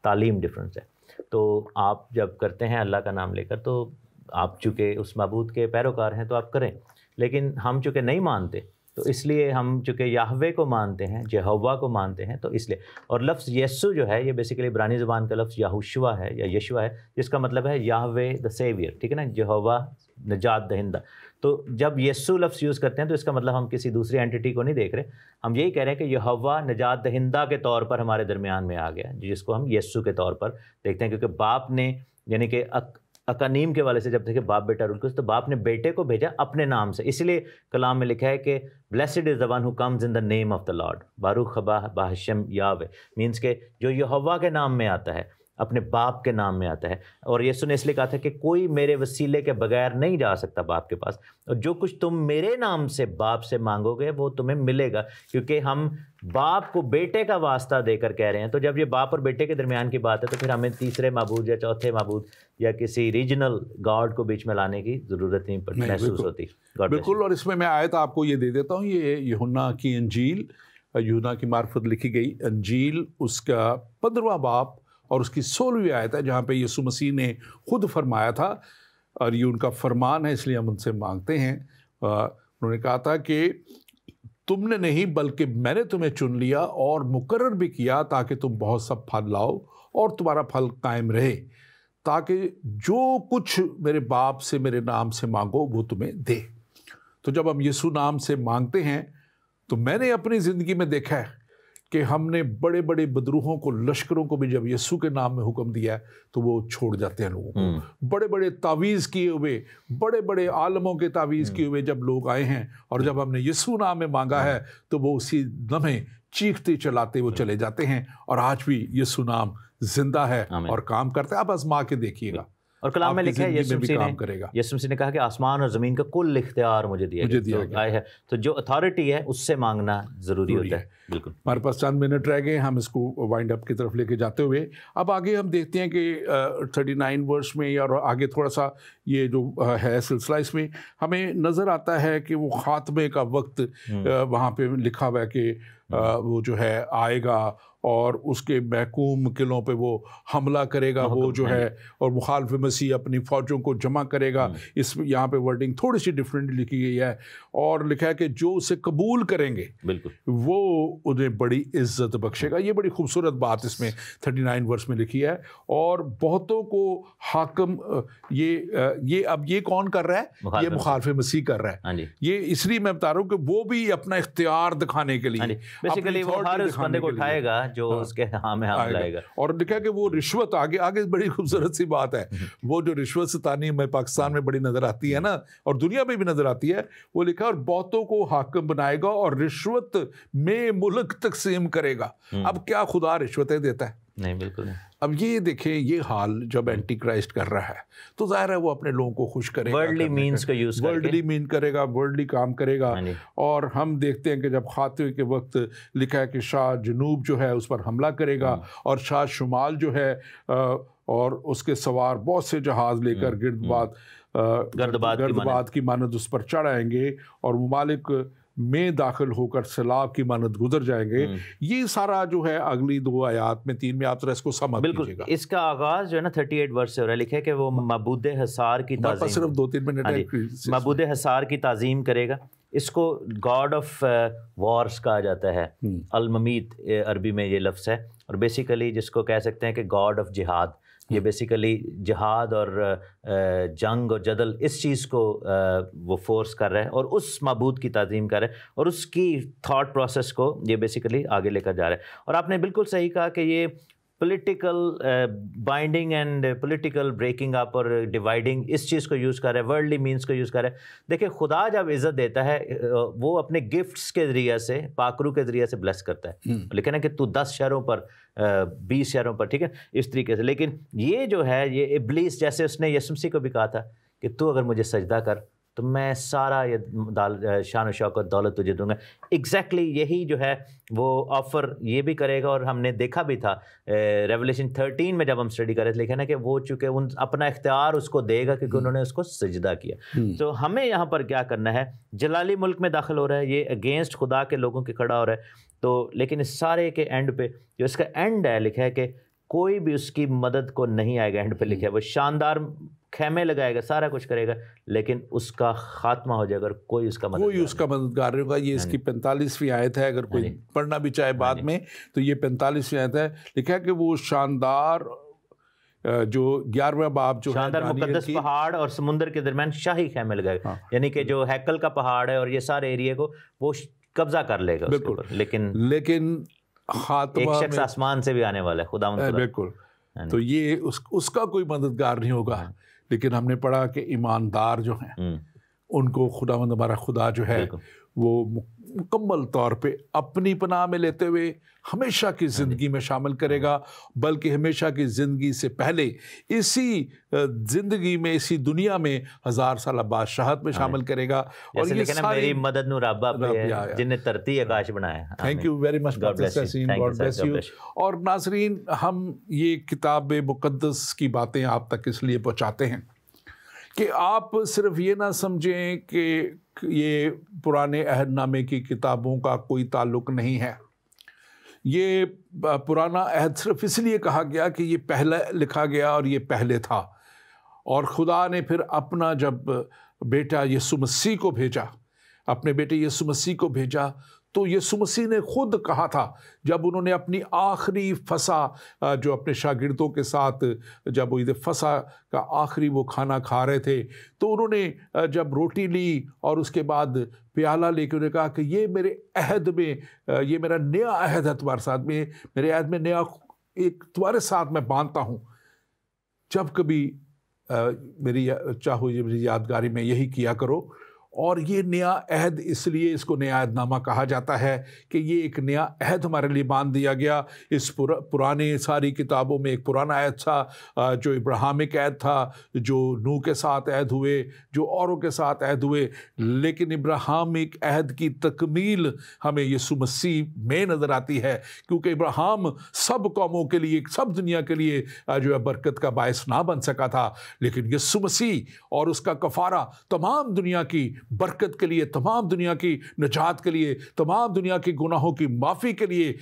تعلیم ڈفرینٹ ہے. تو آپ جب کرتے ہیں اللہ کا نام لے کر تو آپ چونکہ اس معبود کے پیروکار ہیں تو آپ کریں, لیکن ہم چونکہ نہیں مانتے تو اس لیے ہم چونکہ یہوے کو مانتے ہیں, یہوہ کو مانتے ہیں, تو اس لیے. اور لفظ یسو جو ہے یہ بیسیکلی عبرانی زبان کا لفظ یہوشوا ہے یا یشوا ہے, جس کا مطلب ہے یہوے دا سیویئر, ٹھیک ہے نا, یہوہ نجات دہندہ. تو جب یسو لفظ یوز کرتے ہیں تو اس کا مطلب ہم کسی دوسری اینٹی کو نہیں دیکھ رہے, ہم یہی کہہ رہے ہیں کہ یہوہ نجات دہندہ کے طور پر ہمارے درمیان میں آ گیا, جس کو ہم یسو کے طور پر دیکھتے ہیں. کیونکہ باپ نے یعنی کہ اکانیم کے والے سے جب دیکھے باپ بیٹا رول تو باپ نے بیٹے کو بھیجا اپنے نام سے. اس لیے کلام میں لکھا ہے کہ blessed is the one who comes in the name of the Lord, باروخ بہشم یاوے, مینس کہ جو یہوہ کے نام میں آتا ہے اپنے باپ کے نام میں آتا ہے. اور یسوع نے اس لیے کہا تھا کہ کوئی میرے وسیلے کے بغیر نہیں جا سکتا باپ کے پاس, اور جو کچھ تم میرے نام سے باپ سے مانگو گے وہ تمہیں ملے گا. کیونکہ ہم باپ کو بیٹے کا واسطہ دے کر کہہ رہے ہیں, تو جب یہ باپ اور بیٹے کے درمیان کی بات ہے تو پھر ہمیں تیسرے معبود یا چوتھے معبود یا کسی ریجنل گاڈ کو بیچ میں لانے کی ضرورت نہیں محسوس ہوتی. بالکل. اور اس میں آیت آپ کو یہ دے دیتا ہوں, یہ یوحنا کی انجیل, یوحنا کی معرفت لکھی گئی انجیل, اس کا 15واں باب اور اس کی 16ویں آیت ہے, جہاں پہ یسوع مسیح نے خود فرمایا تھا, اور یہ ان کا فرمان ہے اس لیے ہم ان سے مانگتے ہیں. انہوں نے کہا تھا کہ تم نے نہیں بلکہ میں نے تمہیں چن لیا اور مقرر بھی کیا تاکہ تم بہت سا پھل لاؤ اور تمہارا پھل قائم رہے, تاکہ جو کچھ میرے باپ سے میرے نام سے مانگو وہ تمہیں دے. تو جب ہم یسوع نام سے مانگتے ہیں تو میں نے اپنی زندگی میں دیکھا ہے کہ ہم نے بڑے بڑے بدروہوں کو, لشکروں کو بھی جب یسوع کے نام میں حکم دیا ہے تو وہ چھوڑ جاتے ہیں لوگوں کو. بڑے بڑے تعویذ کیے ہوئے, بڑے بڑے عالموں کے تعویذ کیے ہوئے جب لوگ آئے ہیں اور جب ہم نے یسوع نام میں مانگا ہے تو وہ اسی لمحے چیختے چلاتے وہ چلے جاتے ہیں. اور آج بھی یسوع نام زندہ ہے اور کام کرتا ہے. آپ آزما کے دیکھیے گا. اور کلام میں لکھا ہے یسوع مسیح نے کہا کہ آسمان اور زمین کا کل اختیار مجھے دیا گیا ہے. تو جو اتھارٹی ہے اس سے مانگنا ضروری ہوتا ہے. بالکل. ہمارے پاس چند منٹ رہ گئے, ہم اس کو وائنڈ اپ کی طرف لے کے جاتے ہوئے اب آگے ہم دیکھتے ہیں کہ 39 ورس میں اور آگے تھوڑا سا یہ جو ہے سلسلہ, اس میں ہمیں نظر آتا ہے کہ وہ خاتمے کا وقت وہاں پہ لکھا ہوا ہے کہ وہ جو ہے آئے گا اور اس کے محکوم قلعوں پہ وہ حملہ کرے گا, وہ جو ہے, اور مخالف مسیح اپنی فوجوں کو جمع کرے گا. اس میں یہاں پہ ورڈنگ تھوڑی سی ڈفرینٹ لکھی گئی ہے, اور لکھا ہے کہ جو اسے قبول کریں گے وہ انہیں بڑی عزت بخشے گا. یہ بڑی خوبصورت بات اس میں 39 ورس میں لکھی ہے. اور بہتوں کو حاکم, یہ اب یہ کون کر رہا ہے؟ یہ مخالف مسیح کر رہا ہے. یہ اس لیے میں بتا رہا ہوں کہ وہ بھی اپنا اختیار دکھانے کے لیے بیسیکلی وہ ہر اس بندے کو اٹھائے گا جو اس کے ہاں لائے گا. اور لکھا کہ وہ رشوت, آگے بڑی خوبصورت سی بات ہے, وہ جو رشوت ستانی میں پاکستان میں بڑی نظر آتی ہے نا, اور دنیا میں بھی نظر آتی ہے, وہ لکھا اور بہتوں کو حاکم بنائے گا اور رشوت میں ملک تقسیم کرے گا. اب کیا خدا رشوتیں دیتا ہے؟ نہیں, بالکل نہیں. اب یہ دیکھیں, یہ حال جب اینٹی کرائسٹ کر رہا ہے تو ظاہر ہے وہ اپنے لوگوں کو خوش کرے گا, ورلڈلی مینز کا یوز ورلڈلی مین کرے گا, ورلڈلی کام کرے گا. اور ہم دیکھتے ہیں کہ جب خاتمے کے وقت لکھا ہے کہ شاہ جنوب جو ہے اس پر حملہ کرے گا, اور شاہ شمال جو ہے اور اس کے سوار بہت سے جہاز لے کر گردباد کی مانند اس پر چڑھ آئیں گے, اور ممالک میں داخل ہو کر سیلاب کی مانند گزر جائیں گے. یہ سارا جو ہے اگلی 2 آیات میں 3 میں آپ ذرا اس کو سمجھ لیجیے گا. اس کا آغاز جو ہے نا 38 ورس سے ہو رہا ہے. لکھا ہے کہ وہ معبود حصار کی تعظیم, صرف 2-3 منٹ ہے, معبود حصار کی تعظیم کرے گا. اس کو گاڈ آف وارز کہا جاتا ہے. الممیت عربی میں یہ لفظ ہے, اور بیسیکلی جس کو کہہ سکتے ہیں کہ گاڈ آف جہاد. یہ بیسیکلی جہاد اور جنگ اور جدل اس چیز کو وہ فورس کر رہا ہے, اور اس معبود کی تعظیم کر رہا ہے, اور اس کی تھاٹ پروسیس کو یہ بیسیکلی آگے لے کر جا رہا ہے. اور آپ نے بالکل صحیح کہا کہ یہ political binding and political breaking up اور ڈیوائڈنگ اس چیز کو یوز کر رہا ہے, ورلڈلی مینس کو یوز کر رہا ہے. دیکھیں خدا جب عزت دیتا ہے وہ اپنے گفٹس کے ذریعے سے, پاکرو کے ذریعے سے بلیس کرتا ہے. لیکن ہے کہ تو 10 شہروں پر 20 شہروں پر, ٹھیک ہے, اس طریقے سے. لیکن یہ جو ہے یہ ابلیس, جیسے اس نے یسوع مسیح کو بھی کہا تھا کہ تو اگر مجھے سجدہ کر تو میں سارا یہ شان و شوکت دولت تجھے دوں گا. ایگزیکٹلی یہی جو ہے وہ آفر یہ بھی کرے گا. اور ہم نے دیکھا بھی تھا ریولیشن 13 میں جب ہم اسٹڈی کر رہے تھے, لکھا نا کہ وہ چونکہ اپنا اختیار اس کو دے گا کیونکہ انہوں نے اس کو سجدہ کیا. تو ہمیں یہاں پر کیا کرنا ہے, جلالی ملک میں داخل ہو رہا ہے, یہ اگینسٹ خدا کے لوگوں کے کھڑا ہو رہا ہے. تو لیکن اس سارے کے اینڈ پہ جو اس کا اینڈ ہے لکھا ہے کہ کوئی بھی اس کی مدد کو نہیں آئے گا. اینڈ پہ لکھا ہے وہ شاندار خیمے لگائے گا, سارا کچھ کرے گا, لیکن اس کا خاتمہ ہو جائے گا, کوئی اس کا مددگار نہیں ہوگا. یہ اس کی 45ویں آیت ہے, اگر کوئی پڑھنا بھی چاہے بعد میں تو یہ 45ویں آیت ہے. لکھا ہے کہ وہ شاندار جو 11واں باب جو شاندار مقدس پہاڑ اور سمندر کے درمیان شاہی خیمے لگائے گا. یعنی کہ جو ہیکل کا پہاڑ ہے اور یہ سارے ایریے کو وہ قبضہ کر لے گا. بالکل. لیکن خاتمہ ایک شخص آسمان سے بھی آنے والا ہے, خدا. بالکل. تو یہ اس کا کوئی مددگار نہیں ہوگا. لیکن ہم نے پڑھا کہ ایماندار جو ہیں ان کو خداوند ہمارا خدا جو ہے وہ مکمل طور پہ اپنی پناہ میں لیتے ہوئے ہمیشہ کی زندگی میں شامل کرے گا, بلکہ ہمیشہ کی زندگی سے پہلے اسی زندگی میں, اسی دنیا میں 1000 سالہ بادشاہت میں شامل کرے گا. اور یہ میری مدد نو رب جن نے دھرتی آکاش بنایا. Thank you very much. God bless you. اور ناظرین, ہم یہ کتاب مقدس کی باتیں آپ تک اس لیے پہنچاتے ہیں کہ آپ صرف یہ نہ سمجھیں کہ یہ پرانے عہد نامے کی کتابوں کا کوئی تعلق نہیں ہے. یہ پرانا عہد صرف اس لیے کہا گیا کہ یہ پہلے لکھا گیا اور یہ پہلے تھا, اور خدا نے پھر اپنا جب بیٹا یسوع مسیح کو بھیجا, اپنے بیٹے یسوع مسیح کو بھیجا, تو یسوع مسیح نے خود کہا تھا جب انہوں نے اپنی آخری فسح جو اپنے شاگردوں کے ساتھ جب وہ عید فسح کا آخری وہ کھانا کھا رہے تھے, تو انہوں نے جب روٹی لی اور اس کے بعد پیالہ لے کے انہوں نے کہا کہ یہ میرے عہد میں, یہ میرا نیا عہد ہے تمہارے ساتھ میں, میرے عہد میں نیا ایک تمہارے ساتھ میں باندھتا ہوں. جب کبھی میری چاہو یہ میری یادگاری میں یہی کیا کرو. اور یہ نیا عہد اس لیے اس کو نیا عہد نامہ کہا جاتا ہے کہ یہ ایک نیا عہد ہمارے لیے باندھ دیا گیا. اس پرانے ساری کتابوں میں ایک پرانا عہد تھا جو ابراہیمک عہد تھا, جو نوح کے ساتھ عہد ہوئے, جو اوروں کے ساتھ عہد ہوئے, لیکن ابراہیمک عہد کی تکمیل ہمیں یسوع مسیح میں نظر آتی ہے, کیونکہ ابراہیم سب قوموں کے لیے, سب دنیا کے لیے جو ہے برکت کا باعث نہ بن سکا تھا, لیکن یسوع مسیح اور اس کا کفارہ تمام دنیا کی برکت کے لیے, تمام دنیا کی نجات کے لیے, تمام دنیا کی گناہوں کی معافی کے لیے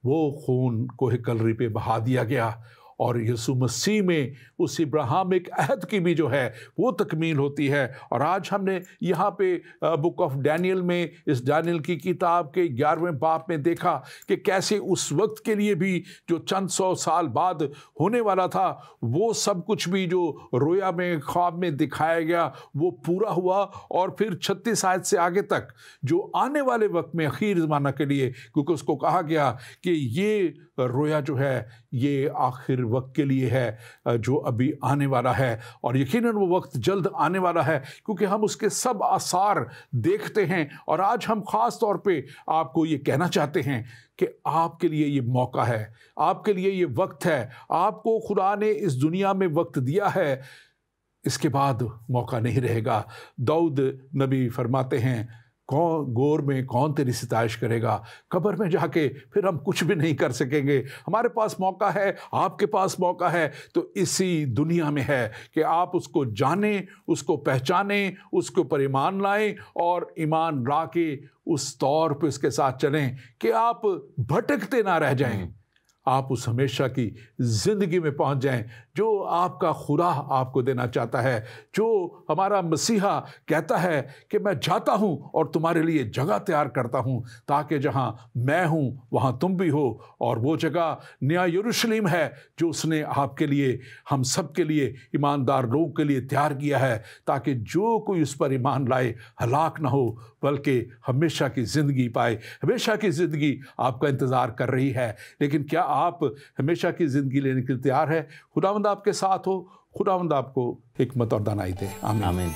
وہ خون کوہ کلوری پہ بہا دیا گیا. اور یسوع مسیح میں اس ابراہیمک عہد کی بھی جو ہے وہ تکمیل ہوتی ہے. اور آج ہم نے یہاں پہ بک آف ڈینیل میں اس ڈینیل کی کتاب کے 11ویں باب میں دیکھا کہ کیسے اس وقت کے لیے بھی جو چند 100 سال بعد ہونے والا تھا, وہ سب کچھ بھی جو رویا میں خواب میں دکھایا گیا وہ پورا ہوا. اور پھر 36 آیت سے آگے تک جو آنے والے وقت میں اخیر زمانہ کے لیے, کیونکہ اس کو کہا گیا کہ یہ رویا جو ہے یہ آخر وقت کے لیے ہے جو ابھی آنے والا ہے, اور یقیناً وہ وقت جلد آنے والا ہے کیونکہ ہم اس کے سب آثار دیکھتے ہیں. اور آج ہم خاص طور پہ آپ کو یہ کہنا چاہتے ہیں کہ آپ کے لیے یہ موقع ہے, آپ کے لیے یہ وقت ہے, آپ کو خدا نے اس دنیا میں وقت دیا ہے, اس کے بعد موقع نہیں رہے گا. داؤد نبی فرماتے ہیں گور میں کون تیری ستائش کرے گا, قبر میں جا کے پھر ہم کچھ بھی نہیں کر سکیں گے. ہمارے پاس موقع ہے, آپ کے پاس موقع ہے, تو اسی دنیا میں ہے کہ آپ اس کو جانیں, اس کو پہچانیں, اس کے اوپر ایمان لائیں, اور ایمان لا کے اس طور پہ اس کے ساتھ چلیں کہ آپ بھٹکتے نہ رہ جائیں, آپ اس ہمیشہ کی زندگی میں پہنچ جائیں جو آپ کا خدا آپ کو دینا چاہتا ہے، جو ہمارا مسیحا کہتا ہے کہ میں جاتا ہوں اور تمہارے لیے جگہ تیار کرتا ہوں تاکہ جہاں میں ہوں وہاں تم بھی ہو، اور وہ جگہ نیا یروشلم ہے جو اس نے آپ کے لیے، ہم سب کے لیے، ایماندار لوگوں کے لیے تیار کیا ہے، تاکہ جو کوئی اس پر ایمان لائے ہلاک نہ ہو بلکہ ہمیشہ کی زندگی پائے۔ ہمیشہ کی زندگی آپ کا انتظار کر رہی ہے، لیکن کیا آپ ہمیشہ کی زندگی لینے کے لیے تیار ہے؟ خداوند آپ کے ساتھ ہو، خداوند آپ کو حکمت اور دانائی دے۔ آمین۔